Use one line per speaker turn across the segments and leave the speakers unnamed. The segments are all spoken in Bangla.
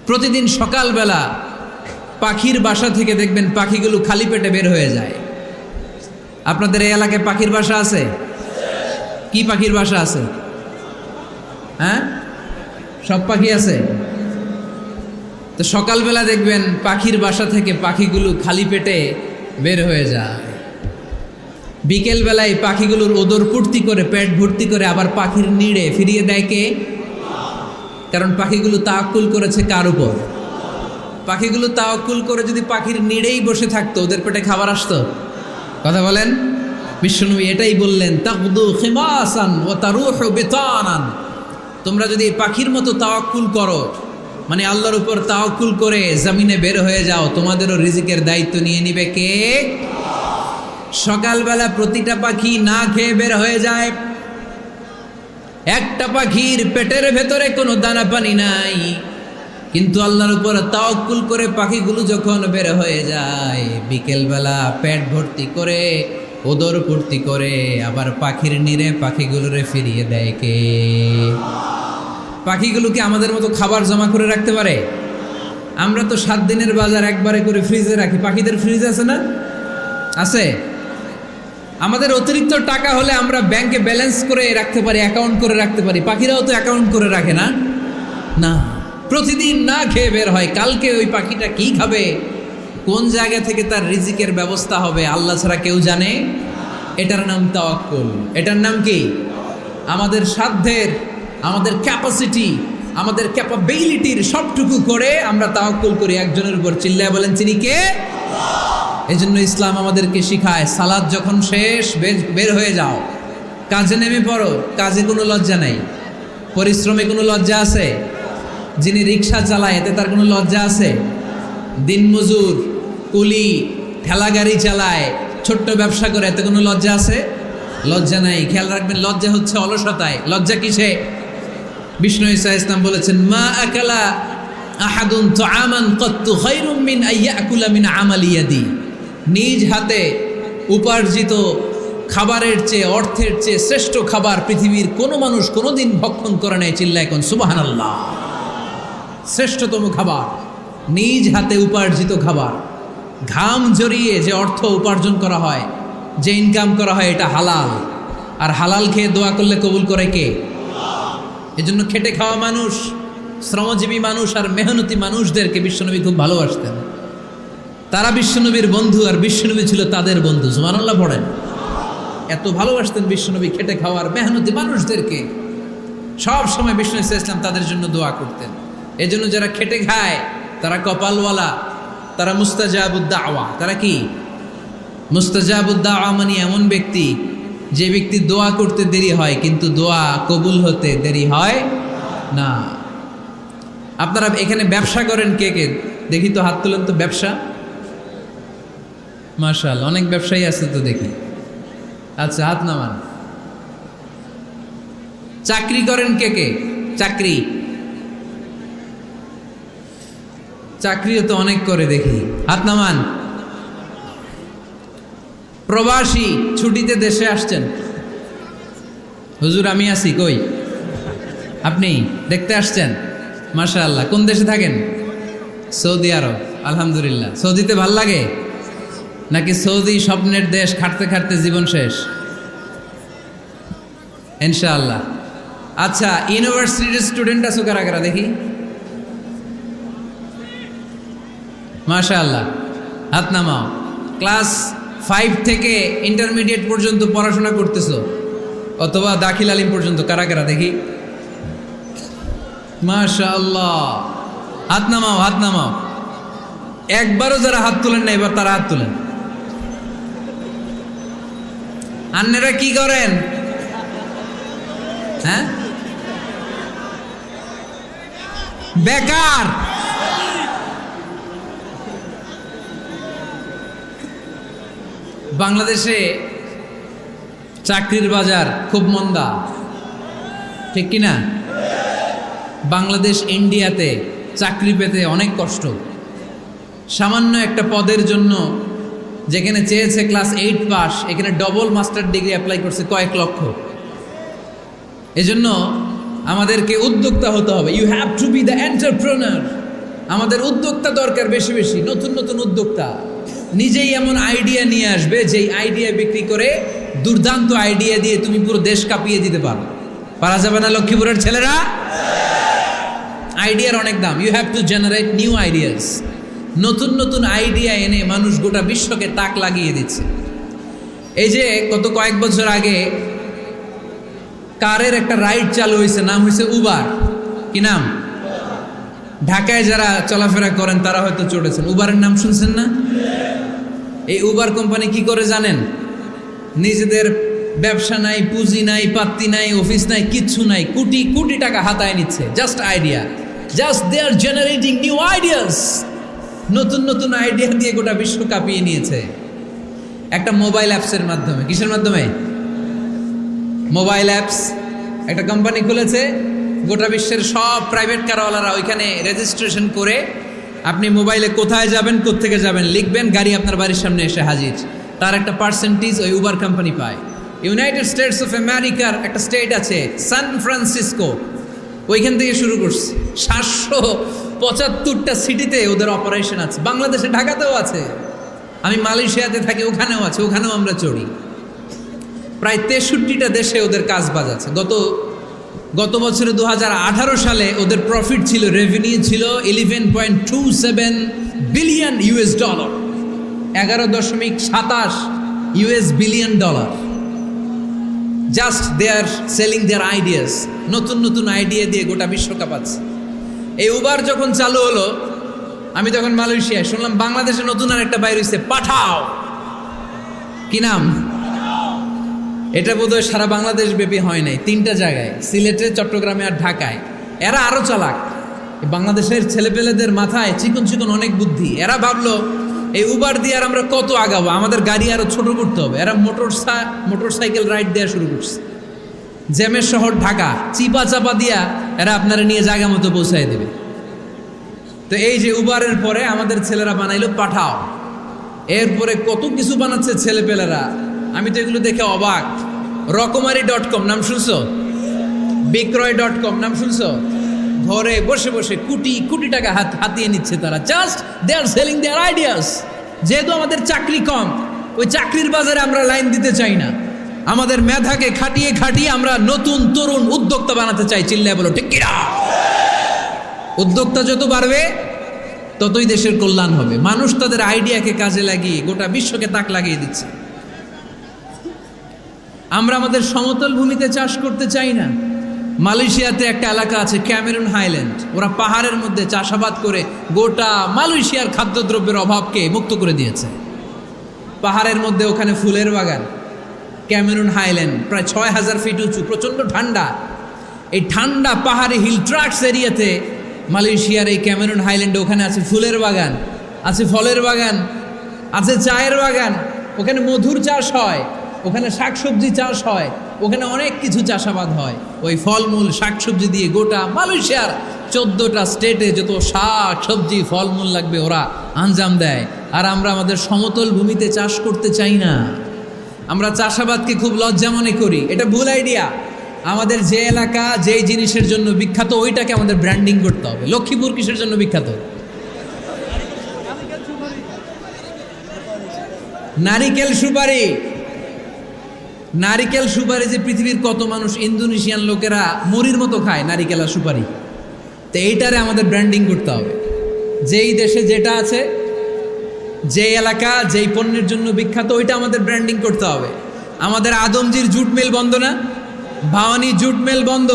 প্রতিদিন সকালবেলা পাখির বাসা থেকে দেখবেন পাখিগুলো খালি পেটে বের হয়ে যায়। আপনাদের এই এলাকায় পাখির বাসা আছে? কি পাখির বাসা আছে? হ্যাঁ, সব পাখি আছে। তো সকালবেলা দেখবেন পাখির বাসা থেকে পাখিগুলো খালি পেটে বের হয়ে যায়। বিকেল বেলায় পাখিগুলোর ওদর পূর্তি করে পেট ভর্তি করে আবার পাখির নিড়ে ফিরিয়ে দেয় কে? কারণ পাখিগুলো তাওয়াক্কুল করেছে কার উপর? পাখিগুলো তাওয়াক্কুল করে যদি পাখির নিড়েই বসে থাকতো, ওদের পেটে খাবার আসতো? কথা বলেন। বিশ্বনবী এটাই বললেন, তাকদু খিমাসান ওয়া তারুহু বিতানান। তোমরা যদি পাখির মতো তাওয়াক্কুল করো, মানে আল্লাহর উপর তাওয়াক্কুল করে জমিনে বের হয়ে যাও, তোমাদেরও রিজিকের দায়িত্ব নিয়ে নিবে কে? সকালবেলা প্রতিটা পাখি না খেয়ে বের হয়ে যায়। একটা পাখির পেটের ভেতরে কোনো দানা পানি নাই, কিন্তু আল্লাহর উপর তাওয়াক্কুল করে পাখিগুলো যখন বের হয়ে যায়, বিকেলবেলা পেট ভর্তি করে ওদর ভর্তি করে আবার পাখির নিরে পাখিগুলোরে ফিরিয়ে দেয় কে? পাখিগুলো কি আমাদের মতো খাবার জমা করে রাখতে পারে? আমরা তো 7 দিনের বাজার একবারে করে ফ্রিজে রাখি। পাখিদের ফ্রিজ আছে না? আছে। আমাদের অতিরিক্ত টাকা হলে আমরা ব্যাংকে ব্যালেন্স করে রাখতে পারি, অ্যাকাউন্ট করে রাখতে পারি। পাখিরাও তো অ্যাকাউন্ট করে রাখে না? না, প্রতিদিন না খেয়ে বের হয়। কালকে ওই পাখিটা কি খাবে, কোন জায়গা থেকে তার রিজিকের ব্যবস্থা হবে, আল্লাহ ছাড়া কেউ জানে। এটার নাম তাওয়াক্কুল। এটার নাম কি? আমাদের সাধ্যের, আমাদের ক্যাপাসিটি, আমাদের ক্যাপাবিলিটির সবটুকু করে আমরা তাওয়াক্কুল করি একজনের উপর। চিল্লায় বলেন তিনি কে? এই জন্য ইসলাম আমাদেরকে শিখায়, সালাত যখন শেষ বের হয়ে যাও, কাজে নেমে পড়ো। কাজে কোনো লজ্জা নেই, পরিশ্রমে কোনো লজ্জা আছে? যিনি রিক্সা চালায় এতে তার কোনো লজ্জা আছে? দিনমজুর, কুলি, ঠেলা গাড়ি চালায়, ছোট্ট ব্যবসা করে, এতে কোনো লজ্জা আছে? লজ্জা নাই। খেয়াল রাখবেন, লজ্জা হচ্ছে অলসতায়। লজ্জা কিসে? বিষ্ণু ঈসা ইসলাম বলেছেন, মা আকালা আহাদুন তুআমান কাত্তু খায়রুম মিন আইয়াকুলা মিন আমালি ইয়াদি। নিজ হাতে উপার্জিত খাবারের চেয়ে, অর্থের চেয়ে শ্রেষ্ঠ খাবার পৃথিবীর কোনো মানুষ কোনোদিন ভক্ষণ করে নাই। চিল্লায় কোন সুবহানাল্লাহ। শ্রেষ্ঠতম খাবার নিজ হাতে উপার্জিত খাবার। ঘাম জড়িয়ে যে অর্থ উপার্জন করা হয়, যে ইনকাম করা হয়, এটা হালাল। আর হালাল খেয়ে দোয়া করলে কবুল করে কে? এজন্য খেটে খাওয়া মানুষ, শ্রমজীবী মানুষ আর মেহনতি মানুষদেরকে বিশ্বনবী খুব ভালোবাসতেন। তারা বিশ্বনবীর বন্ধু আর বিশ্বনবী ছিল তাদের বন্ধু। সুবহানাল্লাহ পড়েন। এত ভালোবাসতেন বিশ্বনবী খেটে খাওয়ার মেহনতি মানুষদেরকে। সব সময় বিষ্ণু ইসলাম তাদের জন্য দোয়া করতেন। এজন্য যারা খেটে খায় তারা কপালওয়ালা, তারা মুস্তাজাবুদ দাওয়া। তারা কি? মুস্তাজাবুদ দাওয়া মানে এমন ব্যক্তি যে ব্যক্তি দোয়া করতে দেরি হয় কিন্তু দোয়া কবুল হতে দেরি হয় না। আপনারা এখানে ব্যবসা করেন কে কে? দেখি তো, হাত তুলেন তো। ব্যবসা, মাশাআল্লাহ, অনেক ব্যবসায়ী আছে তো দেখি। আচ্ছা, হাত নামান। চাকরি করেন কে কে? চাকরি, চাকরিও তো অনেক করে দেখি, হাত নামান। প্রবাসী, ছুটিতে দেশে আসছেন। হুজুর আমি আছি, কই? আপনি দেখতে আসছেন? মাশাআল্লাহ। কোন দেশে থাকেন? সৌদি আরব। আলহামদুলিল্লাহ। সৌদিতে ভাল লাগে নাকি সৌদি স্বপ্নের দেশ, খাটতে খাটতে জীবন শেষ? ইনশাআল্লাহ। আচ্ছা, ইউনিভার্সিটির স্টুডেন্ট আছো কারা কারা দেখি? মাশাআল্লাহ, হাত নামাও। ক্লাস 5 থেকে ইন্টারমিডিয়েট পর্যন্ত পড়াশোনা করতেছো, অথবা দাখিল আলিম পর্যন্ত, কারা কারা দেখি? মাশাআল্লাহ, হাত নামাও, হাত নামাও। একবারও যারা হাত তুলেন না এবার তারা হাত তুলেন। আন্নেরা কি করেন? হ্যাঁ, বেকার। বাংলাদেশে চাকরির বাজার খুব মন্দা, ঠিক কিনা? বাংলাদেশ ইন্ডিয়াতে চাকরি পেতে অনেক কষ্ট। সামান্য একটা পদের জন্য যেখানে চেয়েছে ক্লাস 8 পাস, এখানে ডবল মাস্টার ডিগ্রি অ্যাপ্লাই করছে কয়েক লক্ষ। এজন্য আমাদেরকে উদ্যোক্তা হতে হবে। You have to be the entrepreneur. আমাদের উদ্যোক্তা দরকার বেশি বেশি, নতুন নতুন উদ্যোক্তা নিজেই এমন আইডিয়া নিয়ে আসবে যেই আইডিয়া বিক্রি করে দুর্দান্ত আইডিয়া দিয়ে তুমি পুরো দেশ কাঁপিয়ে দিতে পারো। পারা যাবে না লক্ষ্মীপুরের ছেলেরা? আইডিয়ার অনেক দাম। You have to generate new ideas. নতুন নতুন আইডিয়া এনে মানুষ গোটা বিশ্বকে তাক লাগিয়ে দিচ্ছে। এই যে গত কয়েক বছর আগে কারের একটা রাইড চালু হয়েছে, নাম হয়েছে উবার। কি নাম? ঢাকায় যারা চলাফেরা করেন তারা হয়তো চড়েছেন। উবারের নাম শুনছেন না? এই উবার কোম্পানি কি করে জানেন? নিজেদের ব্যবসা নাই, পুঁজি নাই, পাত্তি নাই, অফিস নাই, কিচ্ছু নাই, কোটি কোটি টাকা হাতায় নিচ্ছে। Just idea, just they are generating new ideas. নতুন নতুন আইডিয়া দিয়ে গোটা বিশ্ব কাঁপিয়ে নিয়েছে একটা মোবাইল অ্যাপসের মাধ্যমে। কিসের মাধ্যমে? Mobile apps. একটা কোম্পানি খুলেছে, গোটা বিশ্বের সব প্রাইভেট কারওয়ালারা ওইখানে রেজিস্ট্রেশন করে আপনি মোবাইলে কোথায় যাবেন, কোত্থেকে যাবেন লিখবেন, গাড়ি আপনার বাড়ির সামনে এসে হাজির। তার একটা পার্সেন্টেজ ওই উবার কোম্পানি পায়। ইউনাইটেড স্টেটস অফ আমেরিকার একটা স্টেট আছে সান ফ্রান্সিসকো, ওইখান থেকে শুরু করছে। 775টা সিটিতে ওদের অপারেশন আছে। বাংলাদেশে ঢাকাতেও আছে, আমি মালয়েশিয়াতে থাকি, ওখানেও আছে, ওখানেও আমরা চড়ি। প্রায় 63টা দেশে ওদের কাজ বাজ আছে। গত বছরে 2018 সালে ওদের প্রফিট ছিল, রেভিনিউ ছিল $11.27 billion $, 11.27 billion $। Just they are selling their ideas. নতুন নতুন আইডিয়া দিয়ে গোটা বিশ্ব কাঁপাচ্ছে। এই উবার যখন চালু হলো, আমি তখন মালয়েশিয়ায় শুনলাম বাংলাদেশে নতুন আর একটা বাইর হইছে, পাঠাও। কি নাম? এটা বোধহয় সারা বাংলাদেশ ব্যাপী হয় নাই, 3টা জায়গায়, সিলেটে, চট্টগ্রামে আর ঢাকায়। এরা আরো চালাক। বাংলাদেশের ছেলেপেলেদের মাথায় চিকন চিকন অনেক বুদ্ধি। এরা ভাবলো এই উবার দিয়ে আর আমরা কত আগাবো, আমাদের গাড়ি আরো ছোট করতে হবে। এরা মোটরসাইকেল রাইড দেওয়া শুরু করছে। জ্যামের শহর ঢাকা, চিপা চাপা দিয়া এরা আপনারা নিয়ে জায়গা মতো পৌঁছায় দেবে। তো এই যে উবারের পরে আমাদের ছেলেরা বানাইলো পাঠাও। এরপরে কত কিছু বানাচ্ছে ছেলেপেলেরা, আমি তো এগুলো দেখে অবাক। রকমারি.com নাম শুনছো? বিক্রয়.com নাম শুনছো? ঘরে বসে বসে কোটি কোটি টাকা হাতিয়ে নিচ্ছে তারা। Just they are selling their ideas. যেহেতু আমাদের চাকরি কম, ওই চাকরির বাজারে আমরা লাইন দিতে চাই না। আমাদের মেধাকে খাটিয়ে খাটিয়ে আমরা নতুন তরুণ উদ্যোক্তা বানাতে চাই। চিল্লায় বলো ঠিক কিনা? উদ্যোক্তা যত বাড়বে ততই দেশের কল্যাণ হবে। মানুষ তাদের আইডিয়াকে কাজে লাগিয়ে গোটা বিশ্বকে তাক লাগিয়ে দিচ্ছে। আমরা আমাদের সমতল ভূমিতে চাষ করতে চাই না। মালয়েশিয়াতে একটা এলাকা আছে ক্যামেরুন হাইল্যান্ড, ওরা পাহাড়ের মধ্যে চাষাবাদ করে গোটা মালয়েশিয়ার খাদ্যদ্রব্যের অভাবকে মুক্ত করে দিয়েছে। পাহাড়ের মধ্যে ওখানে ফুলের বাগান, ক্যামেরুন হাইল্যান্ড প্রায় 6000 ফিট উঁচু, প্রচণ্ড ঠান্ডা। এই ঠান্ডা পাহাড়ি হিল ট্রাক্স এরিয়াতে মালয়েশিয়ার এই ক্যামেরুন হাইল্যান্ডে ওখানে আছে ফুলের বাগান, আছে ফলের বাগান, আছে চায়ের বাগান, ওখানে মধুর চাষ হয়, ওখানে শাকসবজি চাষ হয়, ওখানে অনেক কিছু চাষাবাদ হয়। ওই ফলমূল শাকসবজি দিয়ে গোটা মালয়েশিয়ার 14টা স্টেটে যত শাক সবজি ফলমূল লাগবে ওরা আঞ্জাম দেয়। আর আমরা আমাদের সমতল ভূমিতে চাষ করতে চাই না। আমরা চাষাবাদকে খুব লজ্জা মনে করি। এটা ভুল আইডিয়া। আমাদের যে এলাকা যেই জিনিসের জন্য বিখ্যাত ওইটাকে আমাদের ব্র্যান্ডিং করতে হবে। লক্ষ্মীপুর কিসের জন্য বিখ্যাত? নারিকেল সুপারি। নারিকেল সুপারি যে পৃথিবীর কত মানুষ, ইন্দোনেশিয়ান লোকেরা মুড়ির মতো খায় নারিকেল আর সুপারি। তো এইটারে আমাদের ব্র্যান্ডিং করতে হবে। যেই দেশে যেটা আছে, যেই এলাকা যেই পণ্যের জন্য বিখ্যাত ওইটা আমাদের ব্র্যান্ডিং করতে হবে। আমাদের আদমজির জুট মিল বন্ধ না? ভাওয়ানি জুট মিল বন্ধ।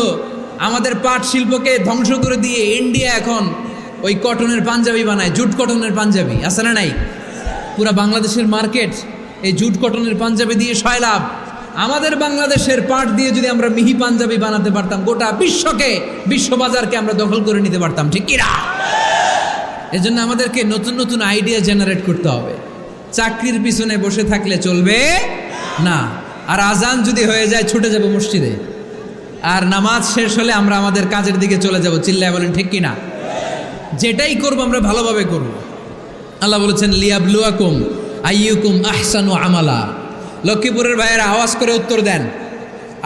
আমাদের পাট শিল্পকে ধ্বংস করে দিয়ে ইন্ডিয়া এখন ওই কটনের পাঞ্জাবি বানায়, জুট কটনের পাঞ্জাবি। আছে না নাই? পুরা বাংলাদেশের মার্কেট এই জুট কটনের পাঞ্জাবি দিয়ে সয়লাভ। আমাদের বাংলাদেশের পাট দিয়ে যদি আমরা মিহি পাঞ্জাবি বানাতে পারতাম, গোটা বিশ্ববাজারকে আমরা দখল করে নিতে পারতাম। ঠিক কিনা? এজন্য আমাদেরকে নতুন নতুন আইডিয়া জেনারেট করতে হবে। চাকরির পিছনে বসে থাকলে চলবে না। আর আজান যদি হয়ে যায় ছুটে যাব মসজিদে, আর নামাজ শেষ হলে আমরা আমাদের কাজের দিকে চলে যাব। চিল্লায় বলেন ঠিক কিনা? যেটাই করব আমরা ভালোভাবে করব। আল্লাহ বলেছেন লিয়াবলুয়াকুম আইয়ুকুম আহসানু আমালা। লক্ষ্মীপুরের ভাইয়েরা আওয়াজ করে উত্তর দেন,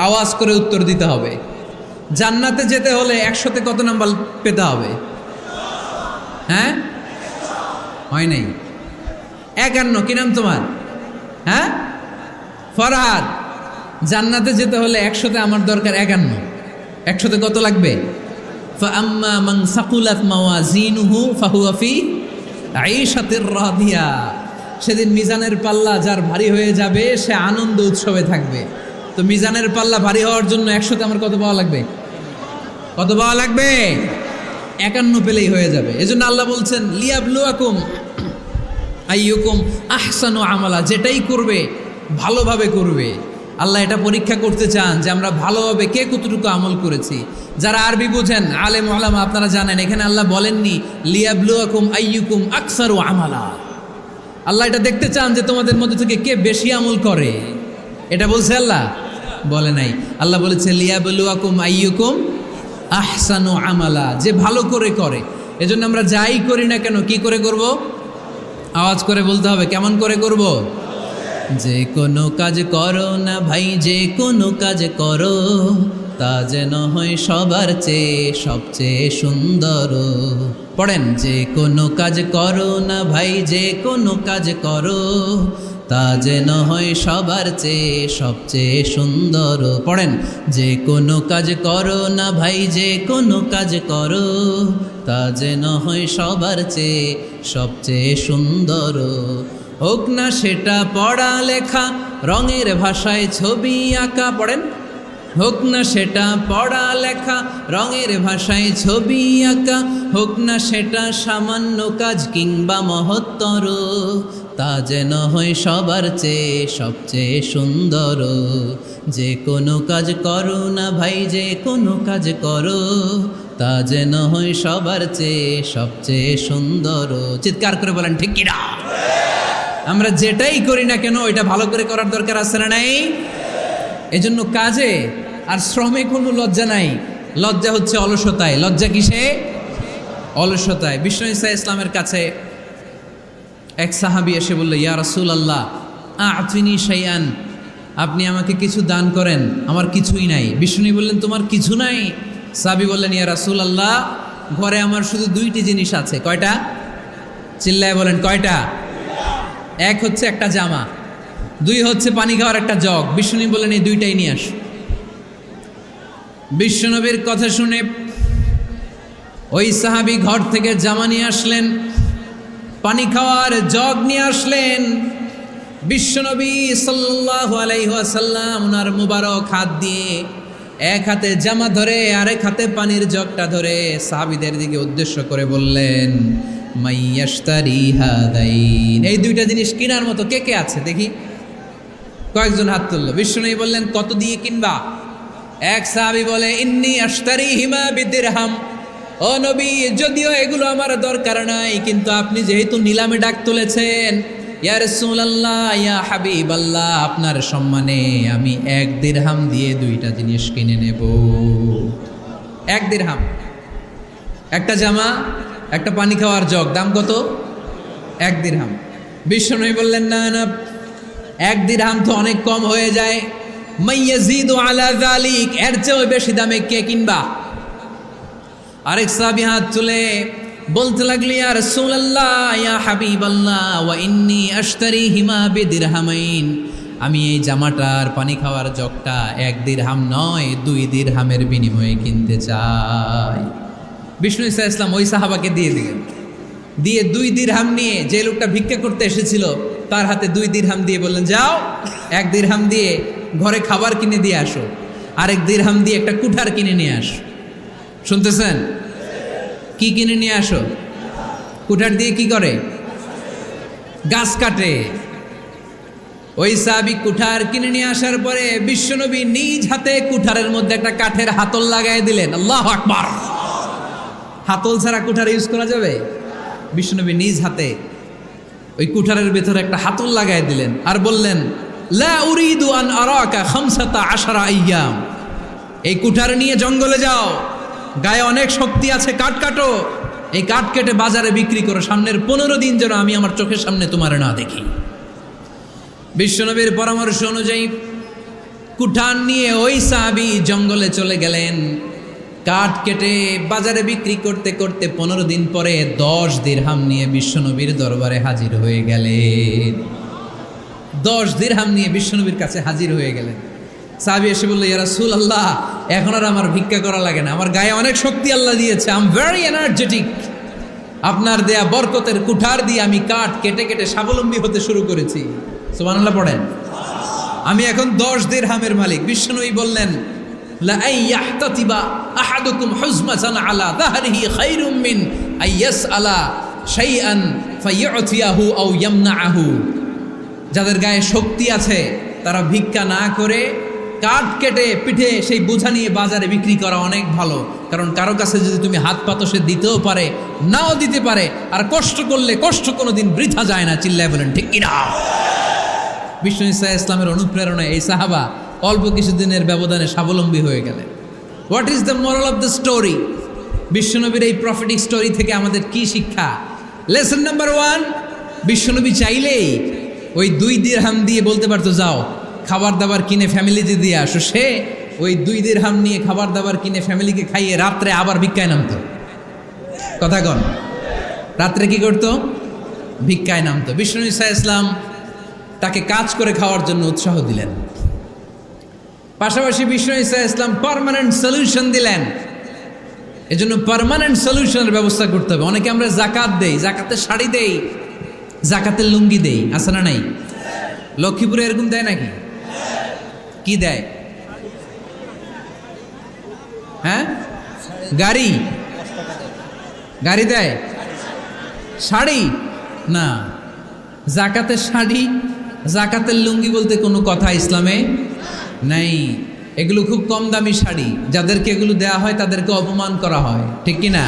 আওয়াজ করে উত্তর দিতে হবে। জান্নাতে যেতে হলে 100তে কত নাম্বার পেতে হবে? হ্যাঁ, হয় নাই। 51। কি নাম তোমার? হ্যাঁ, ফরহাদ। জান্নাতে যেতে হলে 100তে আমার দরকার 51। 100তে কত লাগবে? ফাআম্মা মান সাকুলাত মাওয়াজিনুহু ফাহুয়া ফি আইশাতির রাদিয়া। সেদিন মিজানের পাল্লা যার ভারী হয়ে যাবে সে আনন্দ উৎসবে থাকবে। তো মিজানের পাল্লা ভারী হওয়ার জন্য 100তে আমার কত পাওয়া লাগবে? কত পাওয়া লাগবে? 51 পেলেই হয়ে যাবে। এজন্য আল্লাহ বলছেন লিয়াবলুয়াকুম আইয়ুকুম আহসানু আমালা। যেটাই করবে ভালোভাবে করবে। আল্লাহ এটা পরীক্ষা করতে চান যে আমরা ভালোভাবে কে কতটুকু আমল করেছি। যারা আরবি বুঝেন আলেম ওলামা আপনারা জানেন এখানে আল্লাহ বলেননি লিয়াবলুয়াকুম আইয়ুকুম আকসারু আমালা। আল্লাহ এটা দেখতে চান যে তোমাদের মধ্যে থেকে কে বেশি আমল করে। এটা বলছে আল্লাহ? বলে নাই। আল্লাহ বলেছে লিয়াবলুয়াকুম আইয়ুকুম আহসানু আমালা, যে ভালো করে করে। এজন্য আমরা যাই করি না কেন কি করে করব? আওয়াজ করে বলতে হবে। কেমন করে করব? যে কোনো কাজ করো না ভাই, যে কোনো কাজ করো তা যেন হয় সবার চেয়ে সবচেয়ে সুন্দর। পড়েন, যে কোনো কাজ করো না ভাই, যে কোনো কাজ করো তা যেন হয় সবার চেয়ে সবচেয়ে সুন্দর। পড়েন, যে কোনো কাজ করো না ভাই, যে কোনো কাজ করো তা যেন হয় সবার চেয়ে সবচেয়ে সুন্দর। হোক না সেটা পড়া লেখা, রঙের ভাষায় ছবি আঁকা। পড়েন, হোক না সেটা পড়া লেখা, রঙের ভাষায় ছবি আঁকা। হোক না সেটা সামান্য কাজ কিংবা মহত্তর, তা যেন হয় সবার চেয়ে সবচেয়ে সুন্দর। যে কোনো কাজ করো না ভাই, যে কোনো কাজ করো তা যেন হয় সবার চেয়ে সবচেয়ে সুন্দর। চিৎকার করে বলেন ঠিক কিনা? আমরা যেটাই করি না কেন এটা ভালো করে করার দরকার আছে না নাই? এজন্য কাজে আর শ্রমে কোনো লজ্জা নাই। লজ্জা হচ্ছে অলসতায়। লজ্জা কিসে? অলসতায়। বিষ্ণু ঈসা ইসলামের কাছে এক সাহাবী এসে বলল, ইয়া রাসূলুল্লাহ আ'তিনি শাইআন, আপনি আমাকে কিছু দান করেন, আমার কিছুই নাই। বিষ্ণু বললেন, তোমার কিছু নাই? সাহাবী বললেন, ইয়া রাসূলুল্লাহ ঘরে আমার শুধু 2টি জিনিস আছে। কয়টা? চিল্লায় বলেন কয়টা? এক হচ্ছে একটা জামা, 2 হচ্ছে পানি খাওয়ার একটা জগ। বিষ্ণু বললেন, এই 2টাই নিয়ে আস। বিশ্বনবীর কথা শুনে ওই সাহাবী ঘর থেকে জামা নিয়ে আসলেন, পানি খাওয়ার জগ নিয়ে আসলেন। বিশ্বনবী সাল্লাল্লাহু আলাইহি ওয়াসাল্লাম ওনার মুবারক হাত দিয়ে এক হাতে জামা ধরে আরেক হাতে পানির জগটা ধরে সাহাবীদের দিকে উদ্দেশ্য করে বললেন, মাইয়াশতারি হাদাইন, এই 2টা জিনিস কেনার মতো কে কে আছে দেখি? কয়েকজন হাত তুলল। বিশ্বনবী বললেন, কত দিয়ে কিনবা? এক সাহাবী বলে, ইন্নী আশতারিহিমা বিদিরহাম। ও নবী, যদিও এগুলো আমার দরকার নাই, কিন্তু আপনি যেহেতু নিলামে ডাক তুলেছেন, ইয়া রাসূলুল্লাহ ইয়া হাবিবাল্লাহ, আপনার সম্মানে আমি 1 দিরহাম দিয়ে 2টা জিনিস কিনে নেব। 1 দিরহাম, একটা জামা, একটা পানি খাওয়ার জগ, দাম কত? 1 দিরহাম। বিশ্বনবী বললেন, না না, 1 দিরহাম তো অনেক কম হয়ে যায়। মাইয়াজিদু আলা যালিক, এর চেয়ে বেশি দামে কে কিনবা? আরেক সাহাবী হাত তুলে বলতে লাগলো, ইয়া রাসূলুল্লাহ ইয়া হাবিবাল্লাহ ওয়া ইন্নী আশতারিহিমা বিদিরহামাইন, আমি এই জামাটার পানি খাওয়ার জগটা 1 দিরহাম নয় 2 দিরহামের বিনিময়ে কিনতে চাই। বিষ্ণু ঈসা ইসলাম ওই সাহাবাকে দিয়ে দিলেন। দিয়ে 2 দিরহাম নিয়ে যে লোকটা ভিক্ষা করতে এসেছিল তার হাতে 2 দিরহাম দিয়ে বললেন, যাও 1 দিরহাম দিয়ে ঘরে খাবার কিনে দিয়ে আসো, আরেক দিরহাম দিয়ে একটা কুঠার কিনে নিয়ে আসো। শুনতেছেন? কি কিনে নিয়ে আসো? কুঠার দিয়ে কি করে? গাছ কাটে। ওই সাহাবী কুঠার কিনে নিয়ে আসার পরে বিশ্বনবী নিজ হাতে কুঠারের মধ্যে একটা কাঠের হাতল লাগাই দিলেন। আল্লাহু আকবার! হাতল ছাড়া কুঠার ইউজ করা যাবে? বিশ্বনবী নিজ হাতে ওই কুঠারের ভেতরে একটা হাতল লাগাই দিলেন আর বললেন, লা উরিদু আন আরাকা 15 আইয়াম, এই কুঠার নিয়ে জঙ্গলে যাও, গায়ে অনেক শক্তি আছে, কাঠ কাটো, এই কাঠ কেটে বাজারে বিক্রি করো, সামনের 15 দিন যেন আমি আমার চোখের সামনে তোমার না দেখি। বিশ্বনবীর পরামর্শ অনুযায়ী কুঠার নিয়ে ওই সাহাবী জঙ্গলে চলে গেলেন। কাঠ কেটে বাজারে বিক্রি করতে করতে 15 দিন পরে 10 দিরহাম নিয়ে বিশ্বনবীর দরবারে হাজির হয়ে গেলেন। 10 দিরহাম নিয়ে বিশ্বনবীর কাছে হাজির হয়ে গেলেন। সাহাবী এসে বলল, ইয়া রাসূলুল্লাহ, এখন আর আমার ভিক্ষা করা লাগে না, আমার গায়ে অনেক শক্তি আল্লাহ দিয়েছে, আই এম ভেরি এনার্জেটিক। আপনার দেয়া বরকতের কুঠার দিয়ে আমি কাঠ কেটে কেটে স্বাবলম্বী হতে শুরু করেছি। সুবহানাল্লাহ পড়েন। আমি এখন 10 দিরহামের মালিক। বিশ্বনবী বললেন, লা আইয়াহতাতিবা আহাদুকুম হুজমাতান আলা যাহরিহি খায়রুম মিন আইয়াসআলা শাইআন ফায়ু'তিয়াহু আও ইয়ামনাহু। যাদের গায়ে শক্তি আছে তারা ভিক্ষা না করে কাঠ কেটে পিঠে সেই বোঝা নিয়ে বাজারে বিক্রি করা অনেক ভালো। কারণ কারো কাছে যদি তুমি হাত পাতো, সে দিতেও পারে, নাও দিতে পারে। আর কষ্ট করলে কষ্ট কোনোদিন বৃথা যায় না। চিল্লায় বলেন ঠিক কিনা? বিষ্ণু ইসা ইসলামের অনুপ্রেরণায় এই সাহাবা অল্প কিছুদিনের ব্যবধানে স্বাবলম্বী হয়ে গেলেন। What is the moral of the story? বিশ্বনবীর এই প্রফেটিক স্টোরি থেকে আমাদের কি শিক্ষা? লেসন নাম্বার 1, বিশ্বনবী চাইলেই ওই 2 দিরহাম দিয়ে বলতে পারতো, যাও খাবার দাবার কিনে ফ্যামিলিতে দিয়ে আসো। সে ওই 2 দিরহাম নিয়ে খাবার দাবার কিনে ফ্যামিলিকে খাইয়ে রাত্রে আবার ভিক্ষায় নামতো। কথা কন, রাত্রে কি করতো? ভিক্ষায় নামতো। বিষ্ণু ইসা ইসলাম তাকে কাজ করে খাওয়ার জন্য উৎসাহ দিলেন। পাশাপাশি বিষ্ণু ইসা ইসলাম পার্মানেন্ট সলিউশন দিলেন। এজন্য পার্মানেন্ট সলিউশনের ব্যবস্থা করতে হবে। অনেকে আমরা জাকাত দেই, জাকাতের শাড়ি দেই, জাকাতের লুঙ্গি দেই, আছে না নাই? লক্ষ্মীপুরে এরকম দেয় নাকি? কি দেয়? হ্যাঁ, গাড়ি গাড়ি দেয়, শাড়ি না। জাকাতের শাড়ি, জাকাতের লুঙ্গি বলতে কোনো কথা ইসলামে নাই। এগুলো খুব কম দামি শাড়ি। যাদেরকে এগুলো দেয়া হয় তাদেরকে অপমান করা হয়, ঠিক কি না?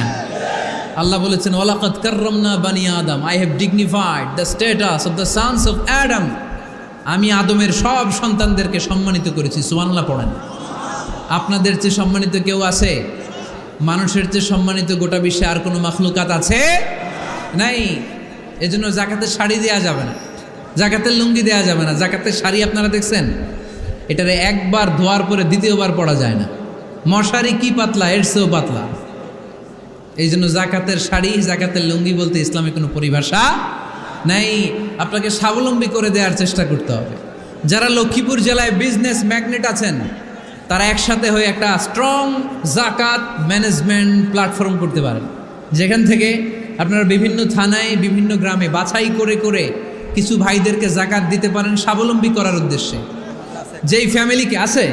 আল্লাহ বলেছেন, ওয়ালাকাদ কাররামনা বানি আদম, I have dignified the status of the sons of Adam. আমি আদমের সব সন্তানদেরকে সম্মানিত করেছি। সুবহানাল্লাহ পড়েন। আপনাদের চেয়ে সম্মানিত কেউ আছে? মানুষের চেয়ে সম্মানিত গোটা বিশ্বে আর কোনো মাখলুকাত আছে? নাই। এজন্য জাকাতের শাড়ি দেওয়া যাবে না, জাকাতের লুঙ্গি দেওয়া যাবে না। জাকাতের শাড়ি আপনারা দেখছেন, এটারে একবার ধোয়ার পরে দ্বিতীয়বার পরা যায় না। মশারি কি পাতলা, এর চেয়েও পাতলা। এই জন্য জাকাতের শাড়ি, জাকাতের লুঙ্গি বলতে ইসলামে কোনো পরিভাষা নাই। আপনাকে স্বাবলম্বী করে দেওয়ার চেষ্টা করতে হবে। যারা লক্ষ্মীপুর জেলায় বিজনেস ম্যাগনেট আছেন, তারা একসাথে হয়ে একটা স্ট্রং জাকাত ম্যানেজমেন্ট প্ল্যাটফর্ম করতে পারেন, যেখান থেকে আপনারা বিভিন্ন থানায়, বিভিন্ন গ্রামে বাছাই করে করে কিছু ভাইদেরকে জাকাত দিতে পারেন স্বাবলম্বী করার উদ্দেশ্যে। যেই ফ্যামিলিকে আছে,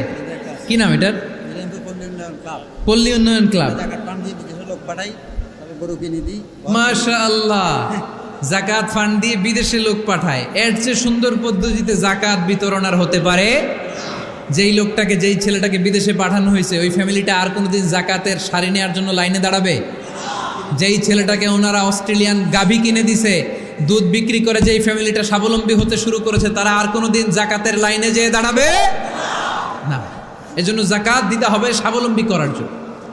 কি নাম এটার? পল্লী উন্নয়ন ক্লাব। মাশাআল্লাহ, জাকাত ফান্ড দিয়ে বিদেশে লোক পাঠায়। এর চেয়ে সুন্দর পদ্ধতিতে জাকাত বিতরণ আর হতে পারে? যেই লোকটাকে, যেই ছেলেটাকে বিদেশে পাঠানো হয়েছে, ওই ফ্যামিলিটা আর কোনোদিন জাকাতের শাড়ি নেওয়ার জন্য লাইনে দাঁড়াবে? যেই ছেলেটাকে ওনারা অস্ট্রেলিয়ান গাভী কিনে দিছে, দুধ বিক্রি করে যেই ফ্যামিলিটা স্বাবলম্বী হতে শুরু করেছে, তারা আর কোনোদিন জাকাতের লাইনে যেয়ে দাঁড়াবে না। এজন্য জাকাত দিতে হবে স্বাবলম্বী করার জন্য।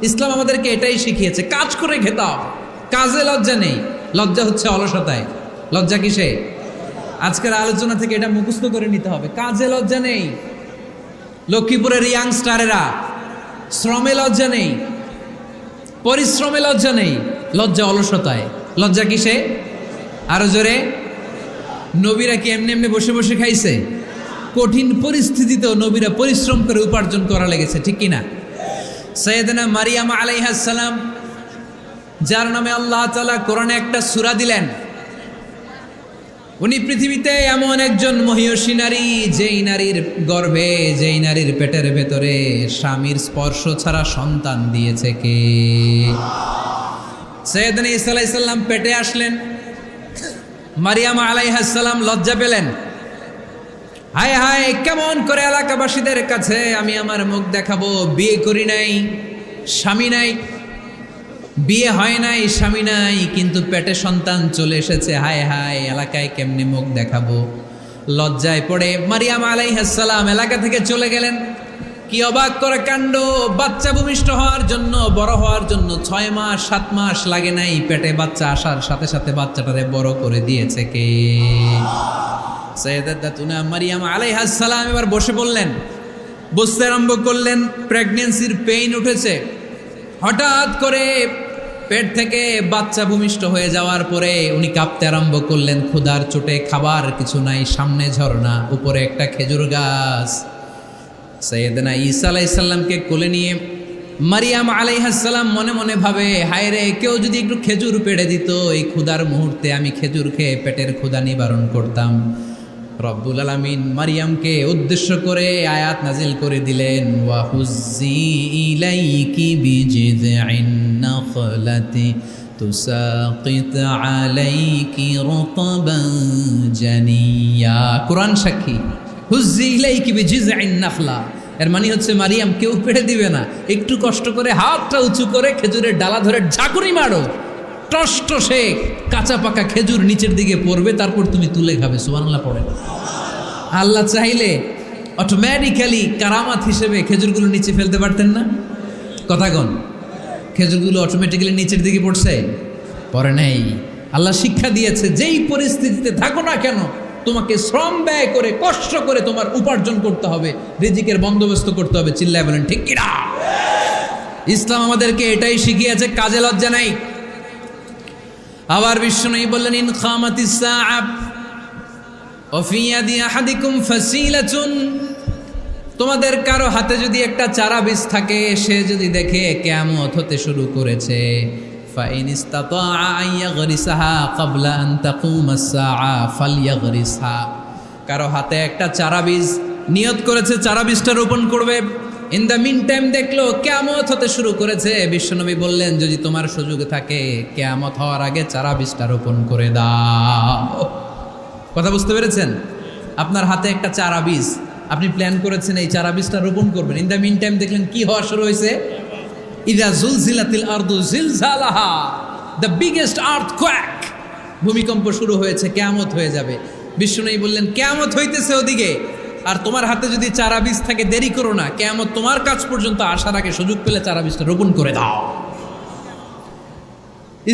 ইসলাম আমাদেরকে এটাই শিখিয়েছে, কাজ করে খেতে হবে। কাজে লজ্জা নেই, লজ্জা হচ্ছে অলসতায়। লজ্জা কিসে? আজকের আলোচনা থেকে এটা মুখস্থ করে নিতে হবে, কাজে লজ্জা নেই। লক্ষ্মীপুরের ইয়াংস্টারেরা শ্রমে লজ্জা নেই, পরিশ্রমে লজ্জা নেই, লজ্জা অলসতায়। লজ্জা কিসে? আরো জোরে। নবীরা কি এমনি এমনি বসে বসে খাইছে? কঠিন পরিস্থিতিতেও নবীরা পরিশ্রম করে উপার্জন করা লেগেছে, ঠিক কিনা? সাইয়েদনা মারিয়াম আলাইহিস সালাম, যার নামে আল্লাহ তাআলা কোরআনে একটা সূরা দিলেন, উনি পৃথিবীতে এমন একজন মহিয়সী নারী, যেই নারীর গর্ভে, যেই নারীর পেটের ভেতরে স্বামীর স্পর্শ ছাড়া সন্তান দিয়েছে কে? সাইয়েদনা ঈসা আলাইহিস সালাম পেটে আসলেন। মারিয়াম আলাইহিস সালাম লজ্জা পেলেন। হায় হায়, কেমন করে এলাকাবাসীদের কাছে আমি আমার মুখ দেখাবো? বিয়ে করি নাই, স্বামী নাই, বিয়ে হয় নাই, স্বামী নাই, কিন্তু পেটে সন্তান চলে এসেছে। হায় হায়, এলাকায় কেমনে মুখ দেখাবো? লজ্জায় পড়ে মারিয়াম আলাইহিস সালাম এলাকা থেকে চলে গেলেন। কি অবাক করে কাণ্ড! বাচ্চা ভূমিষ্ঠ হওয়ার জন্য, বড় হওয়ার জন্য 6 মাস 7 মাস লাগে নাই, পেটে বাচ্চা আসার সাথে সাথে বাচ্চাটারে বড় করে দিয়েছে কে? সাইয়েদাতুনা মারিয়াম আলাইহিস সালাম এবার বসে পড়লেন, বুঝতে আরম্ভ করলেন প্রেগন্যান্সির পেইন উঠেছে। হঠাৎ করে পেট থেকে বাচ্চা ভূমিষ্ঠ হয়ে যাওয়ার পরে উনি কাঁপতে আরম্ভ করলেন, ক্ষুধার চোটে, খাবার কিছু নাই, সামনে ঝর্ণা, উপরে একটা খেজুর গাছ। সাইয়েদনা ঈসা আলাইহিস সালামকে কোলে নিয়ে মারিয়াম আলাইহিস সালাম মনে মনে ভাবে, হায় রে, কেউ যদি একটু খেজুর পেড়ে দিত, এই ক্ষুধার মুহূর্তে আমি খেজুর খেয়ে পেটের ক্ষুধা নিবারণ করতাম। রব্বুল আলামিন মারিয়ামকে উদ্দেশ্য করে আয়াত নাজিল করে দিলেন, ওয়া হুজ্জি ইলাইকি বিজিযইন নাখলাতি তুসাকিত আলাইকি রতবান জানিয়া। কোরআন সাক্ষী, হুজ্জি ইলাইকি বিজিযইন নাখলা, এর মানে হচ্ছে মারিয়াম কেউ পেড়ে দিবে না, একটু কষ্ট করে হাতটা উঁচু করে খেজুরের ডালা ধরে ঝাঁকুনি মারো, টসটসে কাঁচা পাকা খেজুর নিচের দিকে পড়বে, তারপর তুমি তুলে খাবে। সুবহানাল্লাহ পড়ে। আল্লাহ চাইলে অটোমেটিক্যালি কারামাত হিসেবে খেজুরগুলো নিচে ফেলতে পারতেন না? কথা কন, খেজুরগুলো অটোমেটিক্যালি নিচের দিকে পড়ছে? পড়ে নাই। আল্লাহ শিক্ষা দিয়েছে, যেই পরিস্থিতিতে থাকো না কেন, তোমাকে শ্রম ব্যয় করে, কষ্ট করে তোমার উপার্জন করতে হবে, রিজিকের বন্দোবস্ত করতে হবে। চিল্লায় বলেন ঠিক কিনা? ইসলাম আমাদেরকে এটাই শিখিয়েছে, কাজে লজ্জা নাই। আবার বিশ্বনবী বললেন, ইন খামাতিস সাআ ওয়া ফি ইয়াদি আহাদিকুম ফাসিলাতুন, তোমাদের কারো হাতে যদি একটা চারা বীজ থাকে, সে যদি দেখে কিয়ামত হতে শুরু করেছে, ফাইন ইসতাতা আন ইয়াগরিসাহা ক্বাবলা আন তাকুমাস সাআ ফালইয়াগরিসহা, কারো হাতে একটা চারা বীজ নিয়ত করেছে, চারা বীজটা রোপণ করবে, ইন দ্য মিন টাইম দেখলো কিয়ামত হতে শুরু করেছে, বিশ্বনবী বললেন, যদি তোমার সুযোগ থাকে কিয়ামত হওয়ার আগে চারা বীজটা রোপণ করে দাও। কথা বুঝতে পেরেছেন? আপনার হাতে একটা চারা বীজ, আপনি প্ল্যান করেছেন এই চারা বীজটা রোপণ করবেন, ইন দ্য মিন টাইম দেখলেন কি হওয়া শুরু হয়েছে, ইযা জুলজিলাতিল আরদু জিলজালাহা, দ্য বিগেস্ট আর্থকোয়েক, ভূমিকম্প শুরু হয়েছে, কিয়ামত হয়ে যাবে। বিশ্বনবী বললেন, কিয়ামত হইতেছে ওদিকে, আর তোমার হাতে যদি চারা বীজ থাকে, দেরি করো না, কিয়ামত তোমার কাছ পর্যন্ত আসার আগে সুযোগ পেলে চারা বীজটা রোপণ করে দাও।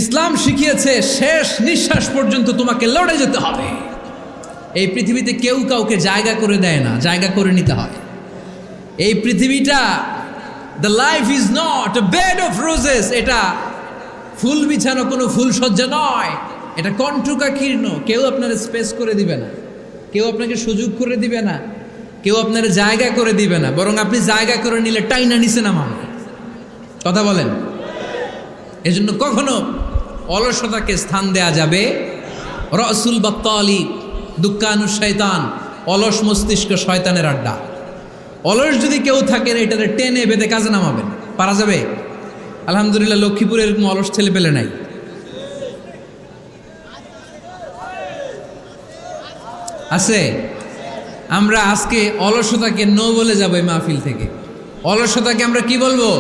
ইসলাম শিখিয়েছে শেষ নিঃশ্বাস পর্যন্ত তোমাকে লড়ে যেতে হবে। এই পৃথিবীতে কেউ কাউকে জায়গা করে দেয় না, জায়গা করে নিতে হয়। এই পৃথিবীটা, the life is not a bed of roses, এটা ফুল বিছানো কোনো ফুলসজ্জা নয়, এটা কণ্টকাকীর্ণ। কেউ আপনার স্পেস করে দিবে না, কেউ আপনাকে সুযোগ করে দিবে না, কেউ আপনার জায়গা করে দিবে না, বরং আপনি জায়গা করে নিলে টাইনা নিচে নামাবে। কথা বলেন? এজন্য কখনো অলসতাকে স্থান দেয়া যাবে। রসুল বাত্তালি দুঃখানু শয়তান, অলস মস্তিষ্ক শয়তানের আড্ডা। অলস যদি কেউ থাকেন, এটাতে টেনে বেঁধে কাজে নামাবেন, পারা যাবে? আলহামদুলিল্লাহ, লক্ষ্মীপুরে এরকম অলস ছেলে পেলে নাই। আছে? আমরা আজকে অলসতাকে নো বলে যাবো এই মাহফিল থেকে। অলসতাকে আমরা কি বলবো?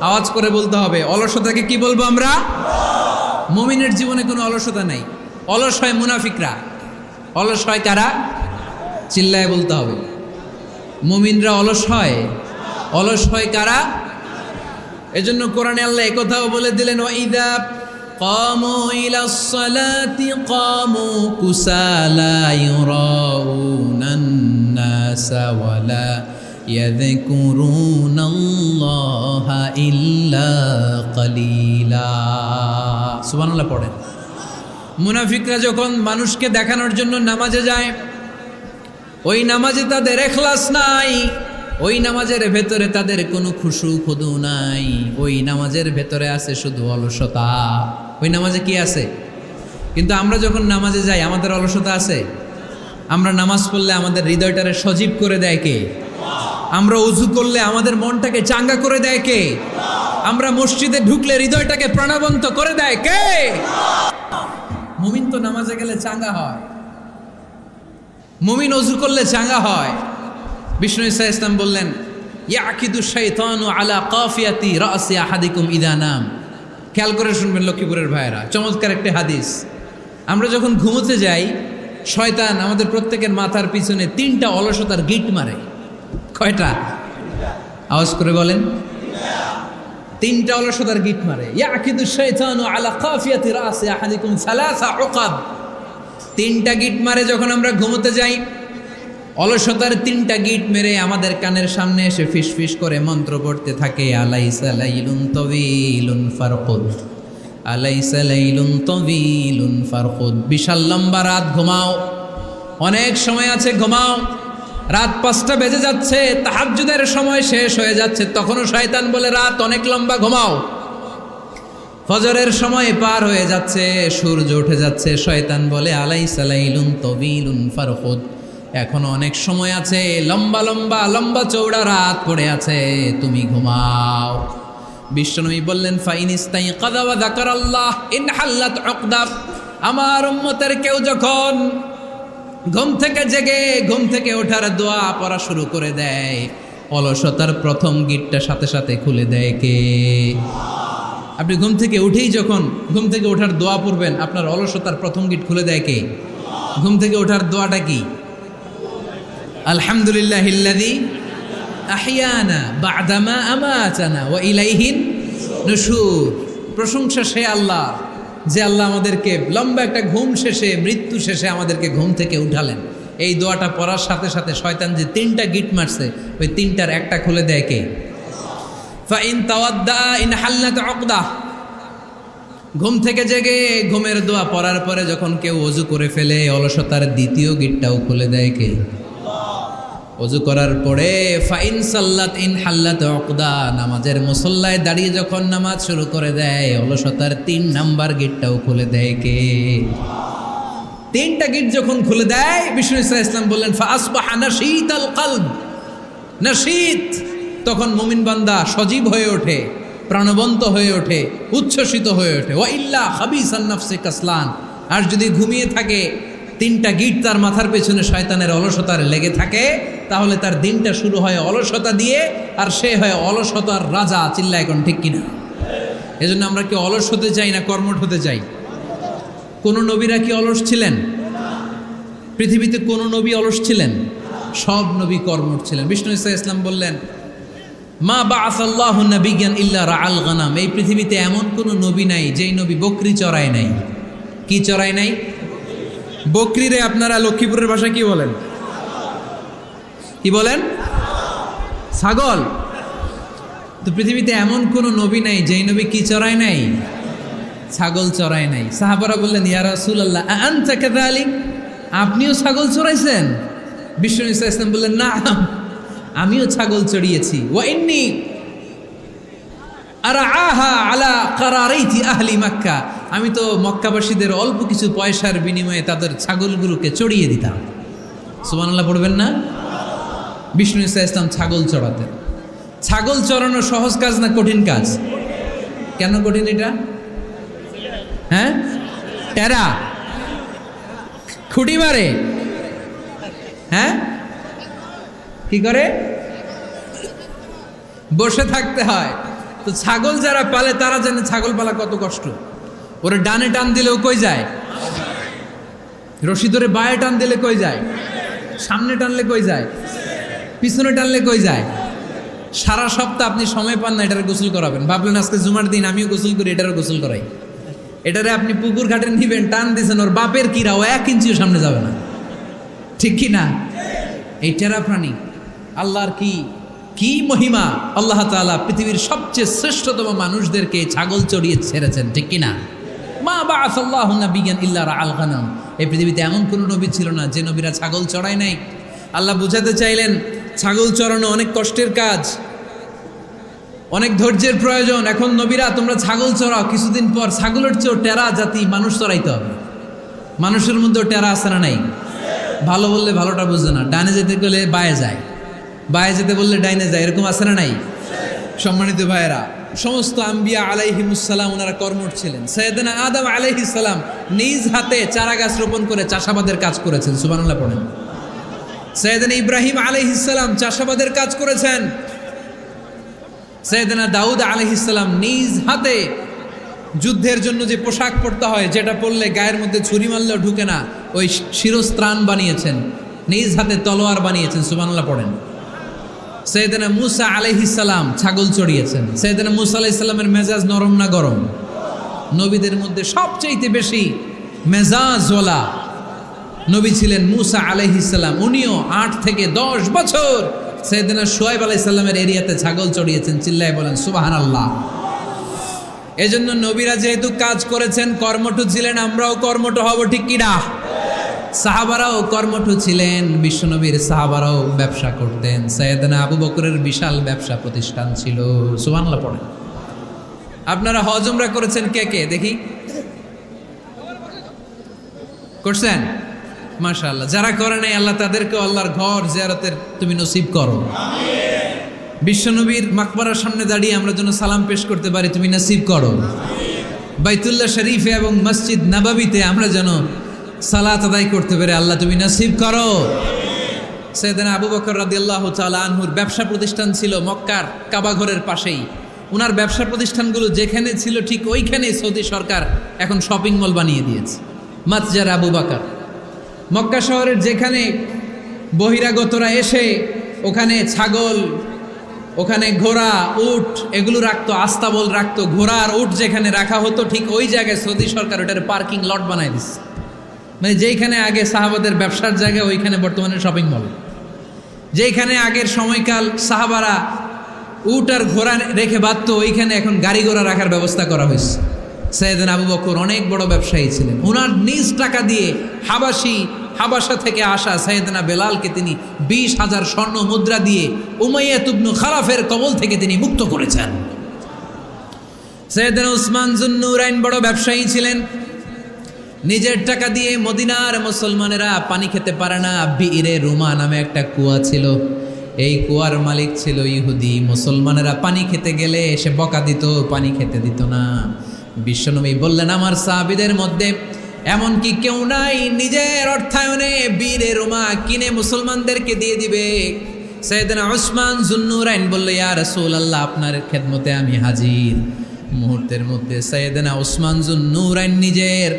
আওয়াজ করে বলতে হবে, অলসতাকে কি বলবো আমরা? মুমিনের জীবনে কোনো অলসতা নাই। অলস হয় মুনাফিকরা। অলস হয় কারা? চিল্লায় বলতে হবে। মুমিনরা অলস হয়। অলস হয় কারা? এজন্য কোরআনে আল্লাহ একথাও বলে দিলেন, ওয়াইদা কামু ইলাস সালাতি কামু কুসালা ইউরাউনান নাসা ওয়ালা ইয়াযকুরুনাল্লাহা ইল্লা কালিলা। সুবহানাল্লাহ পড়েন। মুনাফিকরা যখন মানুষকে দেখানোর জন্য নামাজে যায়, ওই নামাজে তাদের ইখলাস নাই, ওই নামাজের ভেতরে তাদের কোনো খুশু খুদু নাই, ওই নামাজের ভেতরে আছে শুধু অলসতা। ওই নামাজে কি আছে? কিন্তু আমরা যখন নামাজে যাই, আমাদের অলসতা আছে? আমরা নামাজ পড়লে আমাদের হৃদয়টারে সজীব করে দেয় কে? আমরা ওযু করলে আমাদের মনটাকে চাঙ্গা করে দেয় কে? আমরা মসজিদে ঢুকলে হৃদয়টাকে প্রাণবন্ত করে দেয় কে? মুমিন তো নামাজে গেলে চাঙ্গা হয়, মুমিন ওযু করলে চাঙ্গা হয়। বিষ্ণু ঈসা ইসলাম বললেন, ইয়াকিদু শাইতানু আলা কাফিয়াতি রাসি আহাদিকুম ইদা নাম। খেয়াল করে শুনবেন লক্ষ্মীপুরের ভাইয়েরা, চমৎকার একটা হাদিস। আমরা যখন ঘুমোতে যাই, শয়তান আমাদের প্রত্যেকের মাথার পিছনে 3টা অলসতার গিট মারে। কয়টা? আওয়াজ করে বলেন। 3টা অলসতার গিট মারে। ইয়াকিদু শাইতানু আলা কাফিয়াতি রাসি আহাদিকুম সালাসা উকাব। 3টা গিট মারে যখন আমরা ঘুমোতে যাই। অলসতার 3টা গিট মেরে আমাদের কানের সামনে এসে ফিস ফিস করে মন্ত্র পড়তে থাকে, আলাইসা লাইলুন তাওয়িলুন ফারকুদ, আলাইসা লাইলুন তাওয়িলুন ফারকুদ। বিশাল লম্বা রাত, ঘুমাও, অনেক সময় আছে, ঘুমাও। রাত 5টা বেজে যাচ্ছে, তাহাজ্জুদের সময় শেষ হয়ে যাচ্ছে, তখনও শয়তান বলে রাত অনেক লম্বা, ঘুমাও। ফজরের সময় পার হয়ে যাচ্ছে, সূর্য উঠে যাচ্ছে, শয়তান বলে আলাইসা লাইলুন তাওয়িলুন ফারকুদ, এখনো অনেক সময় আছে, লম্বা লম্বা লম্বা চৌড়া রাত পড়ে আছে, তুমি ঘুমাও। বিশ্বনবী বললেন ফাইন ইস্তাইকাযা ওয়া যাকারাল্লাহ ইনহাল্লাত উকদা, আমার উম্মতের কেউ যখন ঘুম থেকে জেগে ঘুম থেকে ওঠার দোয়া পড়া শুরু করে দেয়, অলসতার প্রথম গিটটা সাথে সাথে খুলে দেয় কে? আপনি ঘুম থেকে উঠেই যখন ঘুম থেকে ওঠার দোয়া পড়বেন, আপনার অলসতার প্রথম গিট খুলে দেয় কে? ঘুম থেকে ওঠার দোয়াটা কি? আলহামদুলিল্লাহিল্লাযী আহইয়ানা বা'দামা আমাতানা ওয়া ইলাইহিন নুশুর। প্রশংসা সে আল্লাহ, যে আল্লাহ আমাদেরকে লম্বা একটা ঘুম শেষে, মৃত্যু শেষে আমাদেরকে ঘুম থেকে উঠালেন। এই দোয়াটা পড়ার সাথে সাথে শয়তান যে 3টা গিট মারছে, ওই 3টার একটা খুলে দেয় কে? ফাইন তাওয়াদ্দা ইনহাল্লাত উকদা, ঘুম থেকে জেগে ঘুমের দোয়া পড়ার পরে যখন কেউ ওযু করে ফেলে, অলসতার দ্বিতীয় গিটটাও খুলে দেয় কে? ওযু করার পরে ফাইন সাল্লাত ইনহাল্লাত উকদা, নামাজের মুসল্লায় দাঁড়িয়ে যখন নামাজ শুরু করে দেয়, অলসতার 3 নাম্বার গিটটাও খুলে দেয় কে? 3টা গিট যখন খুলে দেয়, বিষ্ণু ইসলাম বললেন ফাসবাহা নাশীতাল কলব, নাশীত, তখন মুমিন বান্দা সজীব হয়ে ওঠে, প্রাণবন্ত হয়ে ওঠে, উচ্ছ্বসিত হয়ে ওঠে। ওয়া ইল্লা খাবিসান নাফসি কাসলান, আর যদি ঘুমিয়ে থাকে, 3টা গিট তার মাথার পেছনে শয়তানের অলসতার লেগে থাকে, তাহলে তার দিনটা শুরু হয় অলসতা দিয়ে, আর সে হয় অলসতার রাজা। চিল্লা এখন ঠিক কিনা? এজন্য আমরা কি অলস হতে চাই না কর্মঠ হতে চাই? কোন নবীরা কি অলস ছিলেন? পৃথিবীতে কোন নবী অলস ছিলেন? সব নবী কর্মঠ ছিলেন। বিষ্ণু ইসলাম বললেন মা বাআসাল্লাহু নাবিয়্যান ইল্লা রাআল গানাম, এই পৃথিবীতে এমন কোন নবী নাই যেই নবী বকরি চড়ায় নাই। কি চড়ায় নাই? বকরি রে আপনারা লক্ষ্মীপুরের ভাষায় কি বলেন? কি বলেন? ছাগল। তো পৃথিবীতে এমন কোন নবী নাই যেই নবী কি চড়ায় নাই? ছাগল চড়ায় নাই। সাহাবারা বললেন ইয়া রাসূলুল্লাহ আনতা কাযালিক, আপনিও ছাগল চড়াইছেন? বিষ্ণু ইসলাম বললেন না, আমিও ছাগল চড়িয়েছি। ওয়া ইন্নী আরআহা আলা কারারাইতি আহলি মক্কা, আমি তো মক্কাবাসীদের অল্প কিছু পয়সার বিনিময়ে তাদের ছাগলগুলোকে চড়িয়ে দিতাম। সুবহানাল্লাহ পড়বেন না? বিষ্ণু ইসলাম ছাগল চড়াতেন। ছাগল চড়ানো সহজ কাজ না কঠিন কাজ? কেন কঠিন এটা? হ্যাঁ, টেরা, খুঁটি মারে। হ্যাঁ, কি করে? বসে থাকতে হয়। তো ছাগল যারা পালে তারা জানে ছাগল পালা কত কষ্ট। ওরে ডানে টান দিলেও কই যায়? রশি ধরে বায়ে টান দিলে কই যায়? সামনে টানলে কই যায়? পিছনে টানলে কই যায়? সারা সপ্তাহ আপনি সময় পান না এটারে গোসল করাবেন। ভাবলেন আজকে জুমার দিন আমিও গোসল করি, এটারও গোসল করাই। এটারে আপনি পুকুর ঘাটে নিবেন, টান দিয়েছেন, ওর বাপের কিরা, ও 1 ইঞ্চিও সামনে যাবে না। ঠিক কি না? এই টেরা প্রাণী আল্লাহর কি মহিমা! আল্লাহ তাআলা পৃথিবীর সবচেয়ে শ্রেষ্ঠতম মানুষদেরকে ছাগল চড়িয়ে ছেড়েছেন। ঠিক কি না? মা বাআসাল্লাহু নাবিয়্যান ইল্লা রাআল গানাম, এই পৃথিবীতে এমন কোনো নবী ছিল না যে নবীরা ছাগল চড়ায় নাই। আল্লাহ বুঝাতে চাইলেন ছাগল চড়ানো অনেক কষ্টের কাজ, অনেক ধৈর্যের প্রয়োজন। এখন নবীরা তোমরা ছাগল চড়াও, কিছুদিন পর ছাগলের চেয়েও টেরা জাতি মানুষ চড়াইতে হবে। মানুষের মধ্যেও টেরা আছে না নাই? ভালো বললে ভালোটা বুঝে না, ডানে যেতে গেলে বায়ে যায়, বায়ে যেতে বললে ডাইনে যায়, এরকম আছে না নাই? সম্মানিত ভাইয়েরা, সমস্ত আম্বিয়া আলাইহিমুসসালাম ওনারা কর্মঠ ছিলেন। সাইয়েদনা আদম আলাইহিস সালাম নিজ হাতে চারা গাছ রোপণ করে চাষাবাদের কাজ করেছেন। সুবহানাল্লাহ পড়েন। সাইয়েদনা ইব্রাহিম আলাইহিস সালাম চাষাবাদের কাজ করেছেন। সাইয়েদনা দাউদ আলাইহিস সালাম নিজ হাতে যুদ্ধের জন্য যে পোশাক পরতে হয়, যেটা পরলে গায়ের মধ্যে ছুরি মারলেও ঢুকে না, ওই শিরস্ত্রাণ বানিয়েছেন, নিজ হাতে তলোয়ার বানিয়েছেন। সুবহানাল্লাহ পড়েন। সাইয়েদনা মুসা আলাইহিস সালাম ছাগল চড়িয়েছেন। সাইয়েদনা মুসা আলাইহিস সালামের মেজাজ নরম না গরম? নবীদের মধ্যে সবচেয়ে বেশি মেজাজওয়ালা, নবী ছিলেন মুসা আলাইহিস সালাম, উনিও 8 থেকে 10 বছর সাইয়েদনা শুআয়ব আলাইহিস সালামের এরিয়াতে ছাগল চড়িয়েছেন। চিল্লায় বলেন সুবহানাল্লাহ। এজন্য নবীরা যেহেতু কাজ করেছেন, কর্মঠ ছিলেন, আমরাও কর্মঠ হব, ঠিক কি না? সাহাবারাও কর্মঠ ছিলেন, বিশ্বনবীর সাহাবারাও ব্যবসা করতেন। সাইয়েদনা আবু বকরের বিশাল ব্যবসা প্রতিষ্ঠান ছিল। সুবহানাল্লাহ পড়েন। আপনারা হজ উমরা করেছেন কে কে দেখি? করছেন? মাশাআল্লাহ। যারা করে নাই আল্লাহ তাদেরকে আল্লাহর ঘর জিয়ারতের তুমি নসিব করো। আমিন। বিশ্বনবীর মাকবারার সামনে দাঁড়িয়ে আমরা যেন সালাম পেশ করতে পারি, তুমি নসিব করো। আমিন। বাইতুল্লাহ শরীফে এবং মসজিদ নববীতে আমরা যেন সালাত আদায় করতে পারি, আল্লাহ তুমি নসিব করো। আমিন। সাইয়েদনা আবু বকর রাদিয়াল্লাহু তাআলা আনহুর ব্যবসা প্রতিষ্ঠান ছিল মক্কার কাবা ঘরের পাশেই। উনার ব্যবসা প্রতিষ্ঠানগুলো যেখানে ছিল ঠিক ওইখানেই সৌদি সরকার এখন শপিং মল বানিয়ে দিয়েছে, মাতজার আবু বকর। মক্কা শহরের যেখানে বহিরাগতরা এসে ওখানে ছাগল, ওখানে ঘোড়া, উট এগুলো রাখতো, আস্তাবল রাখতো, ঘোড়া আর উট যেখানে রাখা হতো ঠিক ওই জায়গায় সৌদি সরকার ওটার পার্কিং লট বানায় দিচ্ছে। মানে যেইখানে আগে সাহাবাদের ব্যবসার জায়গা ওইখানে বর্তমানে শপিং মল। যেইখানে আগের সময়কাল সাহাবারা উট আর ঘোড়া রেখে বাঁধতো ওইখানে এখন গাড়ি ঘোড়া রাখার ব্যবস্থা করা হয়েছে। সাইয়েদনা আবু বকর অনেক বড় ব্যবসায়ী ছিলেন। ওনার নিজ টাকা দিয়ে হাবাসা থেকে আসা সাইয়েদনা বেলালকে তিনি 20,000 স্বর্ণ মুদ্রা দিয়ে উমাইয়া ইবনে খালাফের কবল থেকে তিনি মুক্ত করেছেন। সাইয়েদনা উসমান যুন্নুরাইন বড় ব্যবসায়ী ছিলেন। নিজের টাকা দিয়ে মদিনার মুসলমানেরা পানি খেতে পারে না, বিইরে রুমা নামে একটা কুয়া ছিল, এই কুয়ার মালিক ছিল ইহুদি। মুসলমানেরা পানি খেতে গেলে এসে বকা দিত, পানি খেতে দিত না। বিশ্বনবী বললেন, আমার সাহাবীদের মধ্যে এমন কি কেউ নাই নিজের অর্থায়নে বীরে রোমা কিনে মুসলমানদেরকে দিয়ে দিবে? সাইয়েদনা উসমান যুন্নুরাইন বলল, ইয়া রাসূলুল্লাহ, আপনার খেদমতে আমি হাজির। মুহূর্তের মধ্যে সাইয়েদনা উসমান যুন্নুরাইন নিজের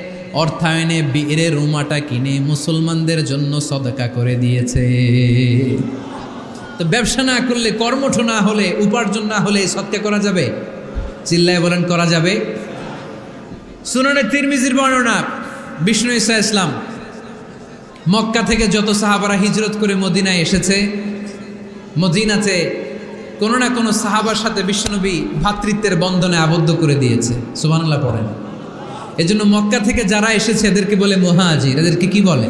অর্থায়নে বীরে রোমাটা কিনে মুসলমানদের জন্য সদকা করে দিয়েছে। তো ব্যবসা না করলে, কর্মঠ না হলে, উপার্জন না হলে সদকা করা যাবে? চিল্লায় বলেন করা যাবে? সুনানে তিরমিজির বর্ণনা, বিষ্ণু ঈসা ইসলাম মক্কা থেকে যত সাহাবারা হিজরত করে মদিনায় এসেছে, মদিনাতে কোনো না কোনো সাহাবার সাথে বিশ্বনবী ভ্রাতৃত্বের বন্ধনে আবদ্ধ করে দিয়েছে। সুবহানাল্লাহ পড়েন। এজন্য মক্কা থেকে যারা এসেছে এদেরকে বলে মুহাজির। এদেরকে কি বলে?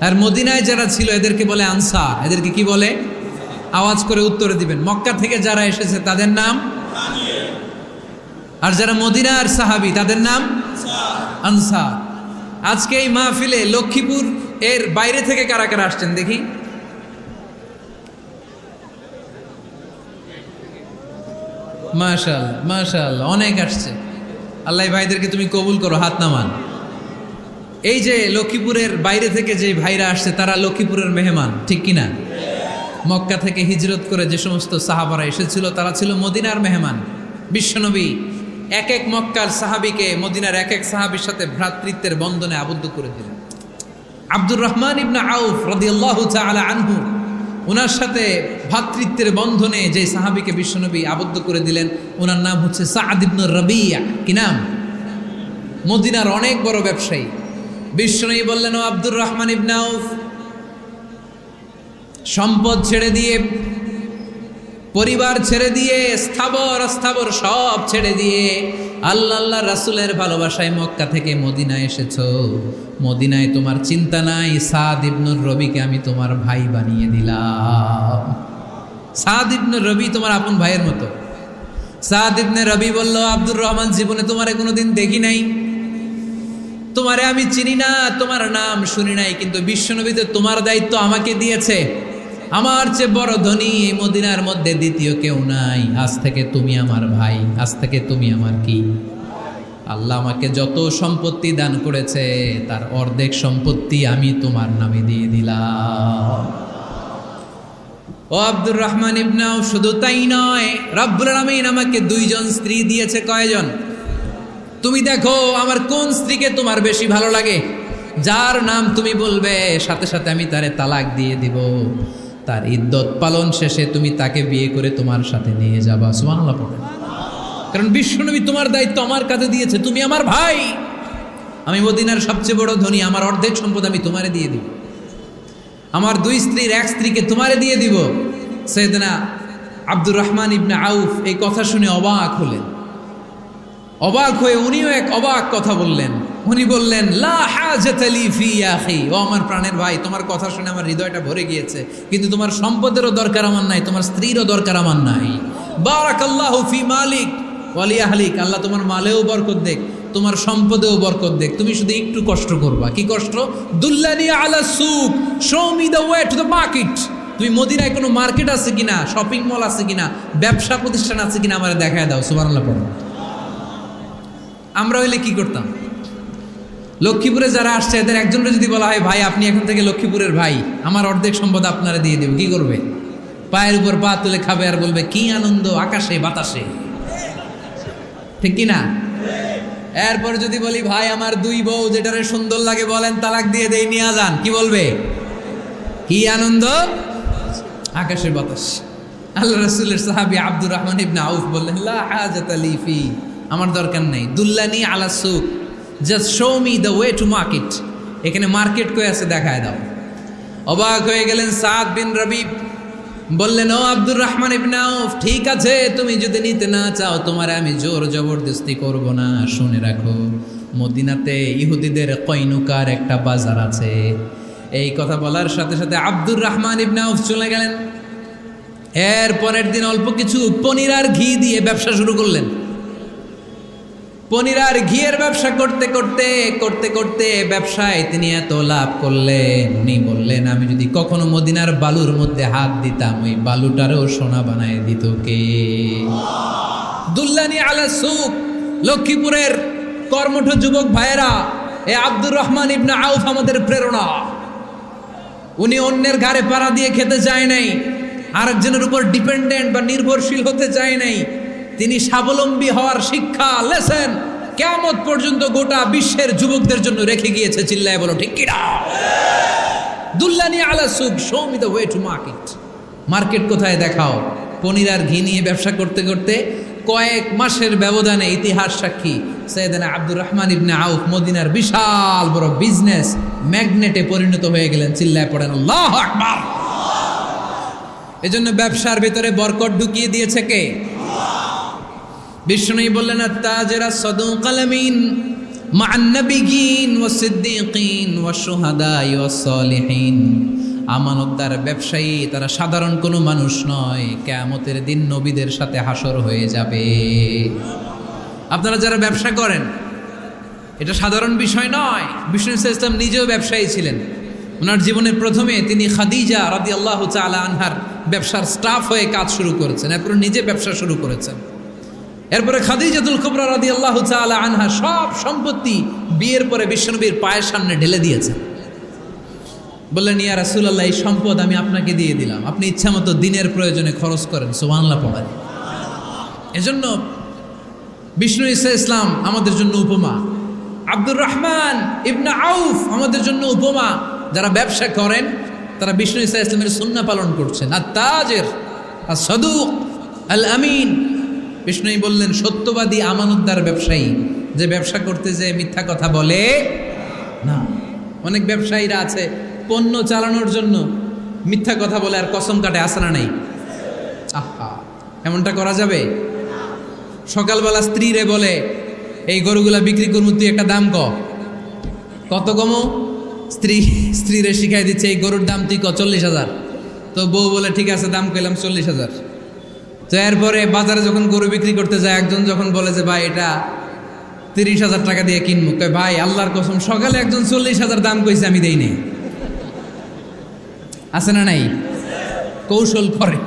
আর মদিনায় যারা ছিল এদেরকে বলে আনসার। এদেরকে কি বলে? আওয়াজ করে উত্তরে দিবেন। মক্কা থেকে যারা এসেছে তাদের নাম, আর যারা মদিনার সাহাবী তাদের নাম আনসার। আজকে এই মাহফিলে লক্ষ্মীপুর এর বাইরে থেকে কারা কারা আসছেন দেখি? মাশাআল্লাহ, মাশাআল্লাহ, অনেক আসছে। আল্লাহ ভাইদেরকে তুমি কবুল করো, হাত নামান। এই যে লক্ষ্মীপুরের বাইরে থেকে যে ভাইরা আসছে তারা লক্ষ্মীপুরের মেহমান, ঠিক কিনা? মক্কা থেকে হিজরত করে যে সমস্ত সাহাবারা এসেছিল তারা ছিল মদিনার মেহমান। বিশ্বনবী এক এক মক্কার সাহাবীকে মদিনার এক এক সাহাবীর সাথে ভ্রাতৃত্বের বন্ধনে আবদ্ধ করে দিলেন। আব্দুর রহমান ইবনে আউফ রাদিয়াল্লাহু তাআলা আনহু, ওনার সাথে ভ্রাতৃত্বের বন্ধনে যে সাহাবীকে বিশ্বনবী আবদ্ধ করে দিলেন ওনার নাম হচ্ছে সাদ ইবনে রাবিয়া। কি নাম? মদিনার অনেক বড় ব্যবসায়ী। বিশ্বনবী বললেন, ও আব্দুর রহমান ইবনে আউফ, সম্পদ ছেড়ে দিয়ে, পরিবার ছেড়ে দিয়ে, স্থাবর অস্থাবর সব ছেড়ে দিয়ে আল্লাহ রাসূলের ভালোবাসায় মক্কা থেকে মদিনায় এসেছো। মদিনায় তোমার চিন্তা নাই, সাদ ইবনে রবিকে আমি তোমার ভাই বানিয়ে দিলাম। সাদ ইবনে রবি তোমার আপন ভাইয়ের মতো। সাদ ইবনে রবি বলল, আব্দুর রহমান, জীবনে তোমারে কোনোদিন দেখি নাই, তোমারে আমি চিনি না, তোমার নাম শুনি নাই, কিন্তু বিশ্বনবী তো তোমার দায়িত্ব আমাকে দিয়েছে। আমার চেয়ে বড় ধনী এই মদিনার মধ্যে দ্বিতীয় কেউ নাই। আজ থেকে তুমি আমার ভাই, আজ থেকে তুমি আমার কি? আল্লাহ আমাকে যত সম্পত্তি দান করেছে তার অর্ধেক সম্পত্তি আমি তোমার নামে দিয়ে দিলাম। ও আব্দুর রহমান ইবনে আউফ, শুধু তাই নয়, রব্বুল আলামিন আমাকে 2 জন স্ত্রী দিয়েছে। কয়জন? তুমি দেখো আমার কোন স্ত্রীকে তোমার বেশি ভালো লাগে, যার নাম তুমি বলবে সাথে সাথে আমি তারে তালাক দিয়ে দিব। তার ইদ্যত পালন শেষে তুমি তাকে বিয়ে করে তোমার সাথে নিয়ে যাবা। সুবহানাল্লাহ পড়ে। কারণ বিশ্বনবী তোমার দায়িত্ব আমার কাছে দিয়েছে, তুমি আমার ভাই। আমি মদিনার সবচেয়ে বড় ধনী, আমার অর্ধেক সম্পদ আমি তোমারে দিয়ে দিব, আমার 2 স্ত্রীর 1 স্ত্রীকে তোমারে দিয়ে দিব। সাইয়েদনা আব্দুর রহমান ইবনে আউফ এই কথা শুনে অবাক হলেন। অবাক হয়ে উনিও এক অবাক কথা বললেন। উনি বললেন, লা হাজাতা লি ফি ইয়া আখি, ও আমার প্রাণের ভাই, তোমার কথা শুনে আমার হৃদয়টা ভরে গিয়েছে, কিন্তু তোমার সম্পদেরও দরকার আমার নাই, তোমার স্ত্রীরও দরকার আমার নাই। বারাকাল্লাহু ফি মালিক ওয়া লি আহলিক, আল্লাহ তোমার মালেও বরকত দেখ, তোমার সম্পদেও বরকত দেখ, তুমি শুধু একটু কষ্ট করবা। কি কষ্ট? দুল্লানি আলা সুক, show me the way to the market. তুমি মদিনায় কোনো মার্কেট আছে কিনা, শপিং মল আছে কিনা, ব্যবসা প্রতিষ্ঠান আছে কিনা আমারে দেখায় দাও। সুবহানাল্লাহ পড়ো। আমরা হইলে কি করতাম? লক্ষ্মীপুরে যারা আসছে এদের একজনকে যদি বলা হয়, ভাই আপনি এখন থেকে লক্ষ্মীপুরের ভাই, আমার অর্ধেক সম্পদ আপনারা দিয়ে দেব, কি করবে? পায়ের উপর পা তুলে খাবে আর বলবে কি আনন্দ আকাশে বাতাসে, ঠিক কিনা? এরপর যদি বলি, ভাই আমার 2 বউ, যেটারে সুন্দর লাগে বলেন তালাক দিয়ে দেই, নিয়ে যান, কি বলবে? কি আনন্দ আকাশের বাতাস। আল্লাহ রাসূলের সাহাবী আব্দুর রহমান ইবনে আউফ বললেন, লা হাজাতা লি ফি, আমার দরকার নেই। দুল্লানি আলা সুক, just show me the way to market, এখানে মার্কেট কই আছে দেখায় দাও। অবাক হয়ে গেলেন সাদ বিন রবিব, বললেন, ও আব্দুর রহমান ইবনে আউফ, ঠিক আছে তুমি যদি নিতে না চাও তোমারে আমি জোর জবরদস্তি করব না। শুনে রাখো, মদিনাতে ইহুদিদের কয়নুকার একটা বাজার আছে। এই কথা বলার সাথে সাথে আব্দুর রহমান ইবনে আউফ চলে গেলেন। এর পরের দিন অল্প কিছু পনির আর ঘি দিয়ে ব্যবসা শুরু করলেন। পনির আর ঘিয়ের ব্যবসা করতে করতে করতে করতে ব্যবসায় তিনি এত লাভ করলেন, উনি বললেন, আমি যদি কখনো মদিনার বালুর মধ্যে হাত দিতাম, ওই বালুটারও সোনা বানায় দিত কে? দুল্লানি আলা সুক। লক্ষ্মীপুরের কর্মঠ যুবক ভাইয়েরা, এ আব্দুর রহমান ইবনে আউফ আমাদের প্রেরণা। উনি অন্যের ঘাড়ে পাড়া দিয়ে খেতে চায় নাই, আরেকজনের উপর ডিপেন্ডেন্ট বা নির্ভরশীল হতে চায় নাই। তিনি স্বাবলম্বী হওয়ার শিক্ষা, লেসেন কিয়ামত পর্যন্ত গোটা বিশ্বের যুবকদের জন্য রেখে গিয়েছে। চিল্লায় বলো ঠিক কিনা? দুল্লানি আলা সুক, show me the way to market. Market কোথায় দেখাও। পনির আর ঘি নিয়ে ব্যবসা করতে করতে কয়েক মাসের ব্যবধানে ইতিহাস সাক্ষী সাইয়েদনা আব্দুর রহমান ইবনে আউফ মদিনার বিশাল বড় বিজনেস ম্যাগনেটে পরিণত হয়ে গেলেন। চিল্লায় পড়েন আল্লাহু আকবার। এজন্য ব্যবসার ভিতরে বরকত ঢুকিয়ে দিয়েছে কে? বিষ্ণু বললেন, আত-তাজিরা সাদুকাল আমিন মা'আন নাবিয়্যিন ওয়াস সিদ্দীকিন ওয়াশ শুহাদা ওয়াস সালিহিন। আমানতদার ব্যবসায়ী তারা সাধারণ কোনো মানুষ নয়, কিয়ামতের দিন নবীদের সাথে হাসর হয়ে যাবে। আপনারা যারা ব্যবসা করেন, এটা সাধারণ বিষয় নয়। বিষ্ণু ইসলাম নিজেও ব্যবসায়ী ছিলেন। ওনার জীবনের প্রথমে তিনি খাদিজা রাদিয়াল্লাহু তাআলা আনহার ব্যবসার স্টাফ হয়ে কাজ শুরু করেছেন, এরপর নিজে ব্যবসা শুরু করেছেন। এরপরে খাদিজাতুল কুবরা রাদিয়াল্লাহু তাআলা আনহা সব সম্পত্তি বিয়ের পরে বিশ্বনবীর পায়ের সামনে ঢেলে দিয়েছেন। বললেন, ইয়া রাসূলুল্লাহ, এই সম্পদ আমি আপনাকে দিয়ে দিলাম, আপনি ইচ্ছামতো দিনের প্রয়োজনে খরচ করেন। সুবহানাল্লাহ পড়েন। এজন্য বিষ্ণু ইসলাম আমাদের জন্য উপমা, আব্দুর রহমান ইবনে আউফ আমাদের জন্য উপমা। যারা ব্যবসা করেন তারা বিষ্ণু ইসলামের সুন্নাহ পালন করছেন। আত-তাজির আস-সাদুক আল আমিন। বিষ্ণুই বললেন, সত্যবাদী আমানতদার ব্যবসায়ী, যে ব্যবসা করতে যে মিথ্যা কথা বলে না। অনেক ব্যবসায়ীরা আছে পণ্য চালানোর জন্য মিথ্যা কথা বলে আর কসম কাটে, আছে না নাই? আহা, এমনটা করা যাবে? সকালবেলা স্ত্রীরে বলে, এই গরুগুলা বিক্রি করবো, তুই একটা দাম কত কমো? স্ত্রীরে শিখাই দিচ্ছে, এই গরুর দাম তুই 40,000। তো বউ বলে, ঠিক আছে দাম কইলাম 40,000। তো এরপরে বাজারে যখন গরু বিক্রি করতে যায়, একজন যখন বলে যে ভাই এটা 30,000 টাকা দিয়ে কিনবো, কয় ভাই আল্লাহর কসম সকালে একজন 40,000 দাম কইছে, আমি দেই নাই। আছে না নাই? কৌশল করে।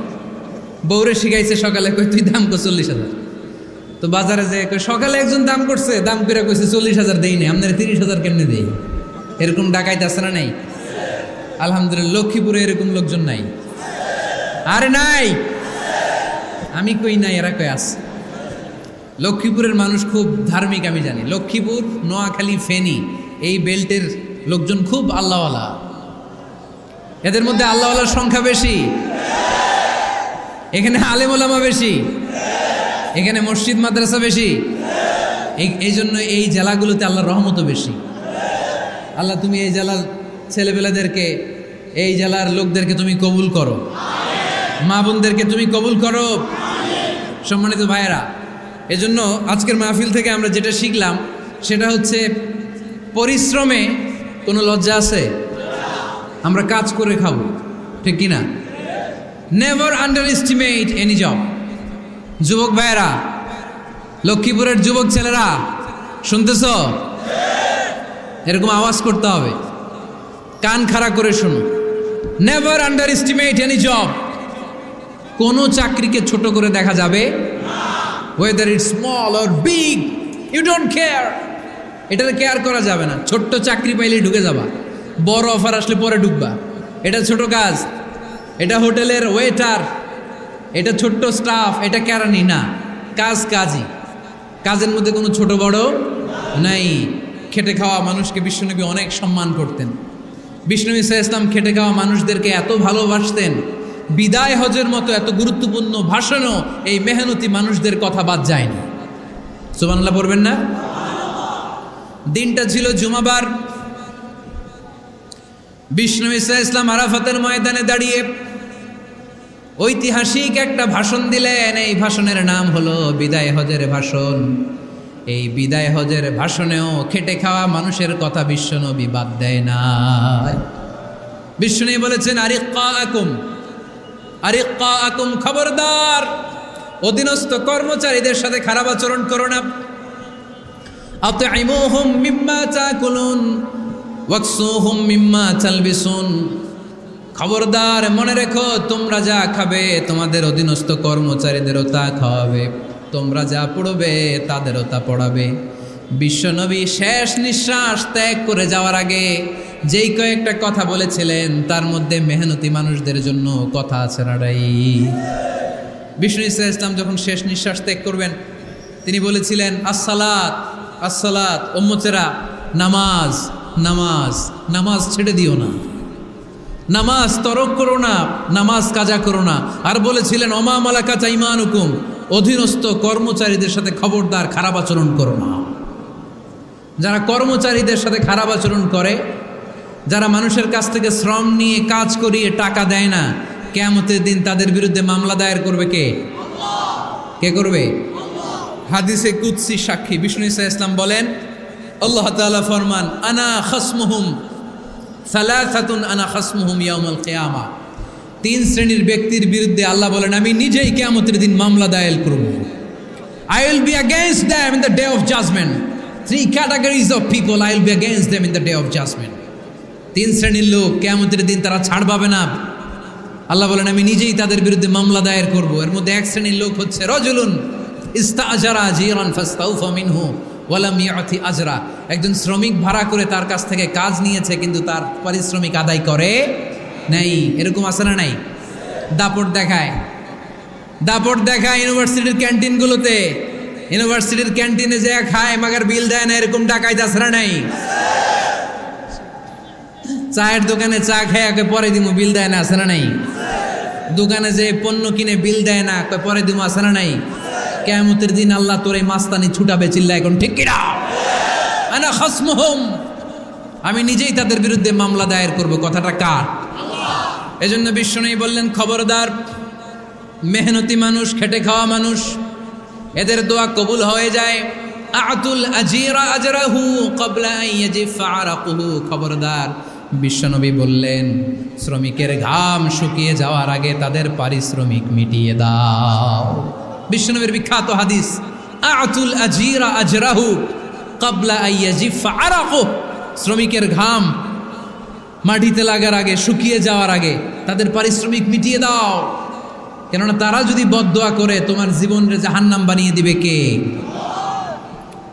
বউরে শিখাইছে সকালে, কই তুই দাম কর 40,000। তো বাজারে যে সকালে একজন দাম করছে, দাম করে কইছে 40,000 দেই নাই, আপনারা 30,000 কেমনে দেই? এরকম ডাকাইতে আছে না নাই? আলহামদুলিল্লাহ লক্ষ্মীপুরে এরকম লোকজন নাই। আরে নাই, আমি কই নাই, এরা কই আছে। লক্ষ্মীপুরের মানুষ খুব ধার্মিক, আমি জানি। লক্ষ্মীপুর, নোয়াখালী, ফেনী এই বেল্টের লোকজন খুব আল্লাহওয়ালা। এদের মধ্যে আল্লাহওয়ালার সংখ্যা বেশি, এখানে আলেম ওলামা বেশি, এখানে মসজিদ মাদ্রাসা বেশি। এই জন্য এই জেলাগুলোতে আল্লাহর রহমতও বেশি। আল্লাহ তুমি এই জেলার ছেলেপেলেদেরকে, এই জেলার লোকদেরকে তুমি কবুল করো, মা বোনদেরকে তুমি কবুল করো। সম্মানিত ভাইয়েরা, এজন্য আজকের মাহফিল থেকে আমরা যেটা শিখলাম সেটা হচ্ছে পরিশ্রমে কোনো লজ্জা আছে? আমরা কাজ করে খাবো, ঠিক কিনা? Never underestimate any job. যুবক ভাইয়েরা, লক্ষ্মীপুরের যুবক ছেলেরা শুনতেছ? এরকম আওয়াজ করতে হবে, কান খাড়া করে শুনো। Never underestimate any job. কোনো চাকরিকে ছোট করে দেখা যাবে, whether it's small or big, you don't care. এটার কেয়ার করা যাবে না। ছোট্ট চাকরি পাইলে ঢুকে যাবা, বড় অফার আসলে পরে ঢুকবা। এটা ছোট কাজ, এটা হোটেলের ওয়েটার, এটা ছোট্ট স্টাফ, এটা কেরানি না। কাজ কাজই, কাজের মধ্যে কোনো ছোট বড় নাই। খেটে খাওয়া মানুষকে বিশ্বনবী অনেক সম্মান করতেন। বিশ্বনবী সাল্লাল্লাহু আলাইহি ওয়াসাল্লাম খেটে খাওয়া মানুষদেরকে এত ভালোবাসতেন, বিদায় হজের মতো এত গুরুত্বপূর্ণ ভাষণও এই মেহনতি মানুষদের কথা বাদ যায়নি। সুবহানাল্লাহ পড়বেন না? দিনটা ছিল জুমাবার। বিশ্বনবী সাল্লাল্লাহু আলাইহি ওয়াসাল্লাম আরাফাতের ময়দানে দাঁড়িয়ে ঐতিহাসিক একটা ভাষণ দিলেন। এই ভাষণের নাম হলো বিদায় হজের ভাষণ। এই বিদায় হজের ভাষণেও খেটে খাওয়া মানুষের কথা বিশ্বনবী বাদ দেয় না। বিশ্বনবী বলেছেন, আরিক্কাকুম, খবরদার, অধীনস্থ কর্মচারীদের সাথে খারাপ আচরণ করো না। আতঈমুহুম মিম্মা তাকুলুন ওয়াকসুহুম মিম্মা তালবিসুন। খবরদার, মনে রেখো, তোমরা যা খাবে তোমাদের অধীনস্থ কর্মচারীদেরও তা খাওয়াবে, তোমরা যা পড়বে তাদেরও তা পড়াবে। বিশ্বনবী শেষ নিঃশ্বাস ত্যাগ করে যাওয়ার আগে যেই কয়েকটা কথা বলেছিলেন তার মধ্যে মেহনতি মানুষদের জন্য কথা আছে নাড়াই। বিষ্ণু ইসলাম যখন শেষ নিঃশ্বাস ত্যাগ করবেন তিনি বলেছিলেন, আসসালাত আসসালাত, উম্মতেরা নামাজ নামাজ, নামাজ ছেড়ে দিও না, নামাজ তরক করো না, নামাজ কাজা করো না। আর বলেছিলেন, ওমা মালাকাত আইমানুকুম, অধীনস্থ কর্মচারীদের সাথে খবরদার খারাপ আচরণ করো না। যারা কর্মচারীদের সাথে খারাপ আচরণ করে, যারা মানুষের কাছ থেকে শ্রম নিয়ে কাজ করিয়ে টাকা দেয় না, কিয়ামতের দিন তাদের বিরুদ্ধে মামলা দায়ের করবে কে? কে করবে? হাদিসে কুদসি সাক্ষী বিষ্ণু ইসলাম বলেন, আল্লাহ তাআলা ফরমান, আনা খাসমুহুম সালাসাতুন আনা খাসমুহুম ইয়াউমাল কিয়ামা। তিন শ্রেণীর ব্যক্তির বিরুদ্ধে আল্লাহ বলেন, আমি নিজেই কিয়ামতের দিন মামলা দায়ের করব। I will be against them in the day of judgment. Three categories of people, I will be against them in the day of judgment. তিন শ্রেণীর লোক কিয়ামতের দিন তারা ছাড় পাবে না। আল্লাহ বলেন, আমি নিজেই তাদের বিরুদ্ধে মামলা দায়ের করব। এর মধ্যে এক শ্রেণীর লোক হচ্ছে রাজুলুন ইস্তাআজারা জিরান ফাস্তাউফা মিনহু ওয়া লাম ইয়াতি আজরা। একজন শ্রমিক ভাড়া করে তার কাছ থেকে কাজ নিয়েছে কিন্তু তার পারিশ্রমিক আদায় করে নাই। এরকম আছে না নাই? দাপট দেখায়, দাপট দেখায় ইউনিভার্সিটির ক্যান্টিনগুলোতে। ইউনিভার্সিটির ক্যান্টিনে যে খায় মাগার বিল দেয় না, এরকম ডাকাইত আছে না নাই? চায়ের দোকানে চা খেয়ে পরে দিমু, বিল দেয় না, আছে না নাই? দোকানে যে পণ্য কিনে বিল দেয় না, পরে দিমু, আছে না নাই? কিয়ামতের দিন আল্লাহ তোর এই মাস্তানি ছুটাবে, চিল্লা এখন ঠিক কিনা? আনা খাসমুহুম, আমি নিজেই তাদের বিরুদ্ধে মামলা দায়ের করব। কথাটা কার? এজন্য বিশ্বনবী বললেন, খবরদার, মেহনতি মানুষ, খেটে খাওয়া মানুষ, এদের দোয়া কবুল হয়ে যায়। আতুল আজিরা আজরাহু ক্বাবলা আন ইয়াজিফা আরাকুহু। খবরদার, বিশ্বনবী বললেন, শ্রমিকের ঘাম শুকিয়ে যাওয়ার আগে তাদের পারিশ্রমিক মিটিয়ে দাও। বিশ্বনবীর বিখ্যাত হাদিস, আতুল আজিরা আজরাহু ক্বাবলা আন ইয়াজিফা আরাকুহু। শ্রমিকের ঘাম মাটিতে লাগার আগে, শুকিয়ে যাওয়ার আগে তাদের পারিশ্রমিক মিটিয়ে দাও। কেননা তারা যদি বদদোয়া করে তোমার জীবনের জাহান্নাম বানিয়ে দিবে কে?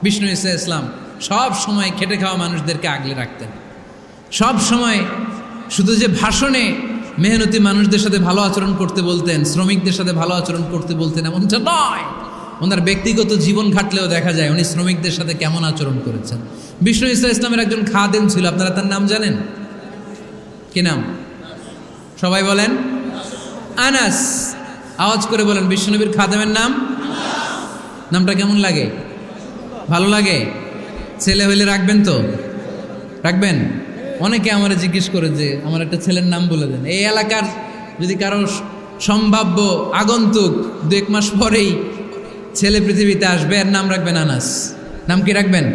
বিষ্ণু ইসলাম সব সময় খেটে খাওয়া মানুষদেরকে আগলে রাখতেন। সব সময় শুধু যে ভাষণে মেহনতি মানুষদের সাথে ভালো আচরণ করতে বলতেন, শ্রমিকদের সাথে ভালো আচরণ করতে বলতেন, এমনটা নয়। ওনার ব্যক্তিগত জীবন ঘাটলেও দেখা যায় উনি শ্রমিকদের সাথে কেমন আচরণ করেছেন। বিষ্ণু ইসলামের একজন খাদেম ছিল, আপনারা তার নাম জানেন? কি নাম? সবাই বলেন। আনাস। আওয়াজ করে বলেন, বিশ্বনবীর খাদেমের নাম? নামটা কেমন লাগে? ভালো লাগে? ছেলে হইলে রাখবেন তো? রাখবেন? অনেকে আমার জিজ্ঞেস করে যে আমার একটা ছেলের নাম বলে দেন। এই এলাকার যদি কারো সম্ভাব্য আগন্তুক 2-1 মাস পরেই ছেলে পৃথিবীতে আসবে, এর নাম রাখবেন আনাস। নাম কি রাখবেন?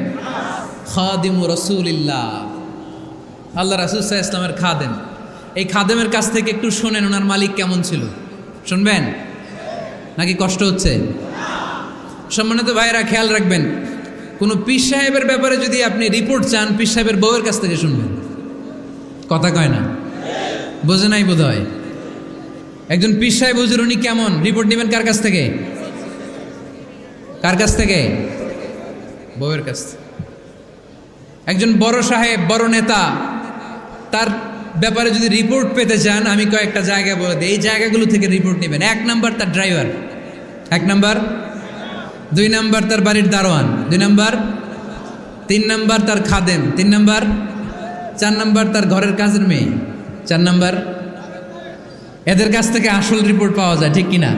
খাদিমু রাসূলিল্লাহ, আল্লাহ রাসূল সাল্লাল্লাহু আলাইহি ওয়াসাল্লামের খাদেম। এই খাদেমের কাছ থেকে একটু শোনেন ওনার মালিক কেমন ছিল, শুনবেন নাকি কষ্ট হচ্ছে? সম্মানিত ভাইরা খেয়াল রাখবেন, কোনো পীর সাহেবের ব্যাপারে যদি আপনি রিপোর্ট চান, পীর সাহেবের বউয়ের কাছ থেকে শুনবেন। কথা কয় না? বোঝে নাই বোধ হয়। একজন পীর সাহেব হুজুর উনি কেমন, রিপোর্ট নেবেন কার কাছ থেকে? কার কাছ থেকে? বউয়ের কাছ থেকে। একজন বড় সাহেব, বড় নেতা, তার ব্যাপারে যদি রিপোর্ট পেতে চান, আমি কয়েকটা জায়গা বলে দিই, এই জায়গাগুলো থেকে রিপোর্ট নেবেন। 1 নাম্বার তার ড্রাইভার, 1 নাম্বার। 2 নাম্বার তার বাড়ির দারোয়ান, 2 নাম্বার। 3 নাম্বার তার খাদেম, 3 নাম্বার। 4 নাম্বার তার ঘরের কাজের মেয়ে, 4 নাম্বার। এদের কাছ থেকে আসল রিপোর্ট পাওয়া যায়, ঠিক কিনা?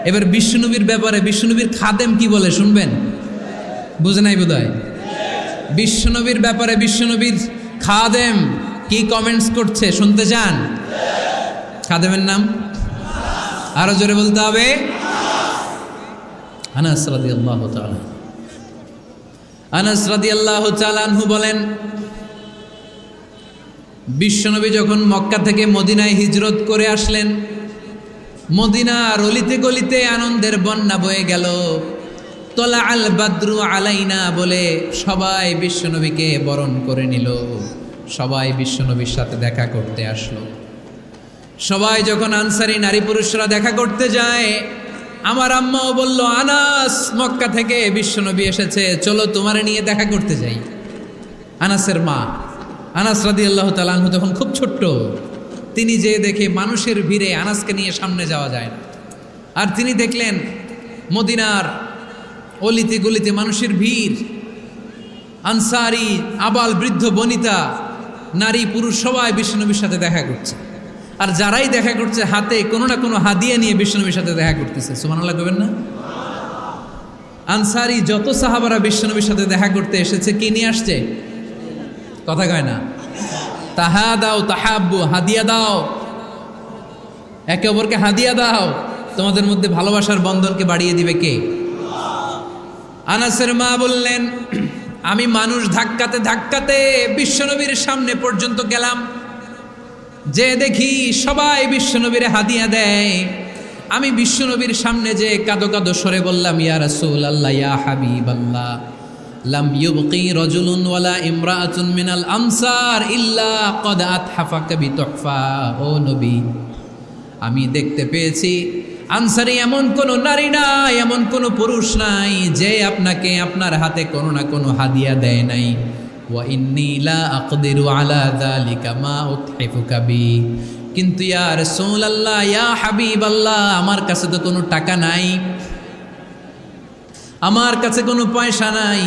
এবার বিশ্বনবীর ব্যাপারে বিশ্বনবীর খাদেম কি বলে শুনবেন? বুঝে নাই বোধ হয়। বিশ্বনবীর ব্যাপারে বিশ্বনবীর খাদেম কি কমেন্টস করছে শুনতে চান? খাদেমের নাম আরো জোরে বলতে হবে। আনাস রাদিয়াল্লাহু তাআলা, আনাস রাদিয়াল্লাহু তাআলা আনহু বলেন, বিশ্বনবী যখন মক্কা থেকে মদিনায় হিজরত করে আসলেন, মদিনার অলিতে গলিতে আনন্দের বন্যা বয়ে গেল। তলা আল বাদরু আলাইনা বলে সবাই বিশ্বনবীকে বরণ করে নিল, সবাই বিশ্বনবীর সাথে দেখা করতে আসলো। সবাই যখন আনসারি নারী পুরুষরা দেখা করতে যায়, আমার আম্মাও বলল, আনাস মক্কা থেকে বিশ্বনবী এসেছে, চলো তোমারে নিয়ে দেখা করতে যাই। আনাসের মা আনাস রাদিয়াল্লাহু তাআলা আনহু তখন খুব ছোট্ট, তিনি যে দেখে মানুষের ভিড়ে আনাসকে নিয়ে সামনে যাওয়া যায় না। আর তিনি দেখলেন মদিনার অলিতে গলিতে মানুষের ভিড়, আনসারি আবাল বৃদ্ধ বনিতা নারী পুরুষ সবাই বিশ্বনবীর সাথে দেখা করছে। আর যারাই দেখা করছে হাতে কোনো না কোনো হাদিয়া নিয়ে বিশ্বনবীর সাথে দেখা করতেছে। সুবহানাল্লাহ কইবেন না? আনসারি যত সাহাবারা বিশ্বনবীর সাথে দেখা করতে এসেছে, কি নিয়ে আসছে? কথা কয় না? তাহা দাও তাহাব্বু, হাদিয়া দাও, একে অপরকে হাদিয়া দাও, তোমাদের মধ্যে ভালোবাসার বন্ধনকে বাড়িয়ে দিবে কে? আনাসের মা বললেন, আমি মানুষ ধাক্কাতে ধাক্কাতে বিশ্বনবীর সামনে পর্যন্ত গেলাম, যে দেখি সবাই বিশ্বনবীর হাদিয়া দেয়। আমি বিশ্বনবীর সামনে যে কাঁদো কাঁদো সরে বললাম, ইয়া রাসূলুল্লাহ, ইয়া হাবিবাল্লাহ, লাম ইউবকি রাজুলুন ওয়ালা ইমরাআতুন মিনাল আনসার ইল্লা ক্বাদ আতহাফাকা বিতুহফা। ও নবী, আমি দেখতে পেয়েছি আনসারি এমন কোন নারী নাই, এমন কোন পুরুষ নাই যে আপনাকে আপনার হাতে কোনো না কোনো হাদিয়া দেয় নাই। ওয়া ইন্নী লা আকদিরু আলা যালিকা মা উতহিফুকা বি, কিন্তু ইয়া রাসূলুল্লাহ, ইয়া হাবিবাল্লাহ, আমার কাছে তো কোনো টাকা নাই, আমার কাছে কোনো পয়সা নাই,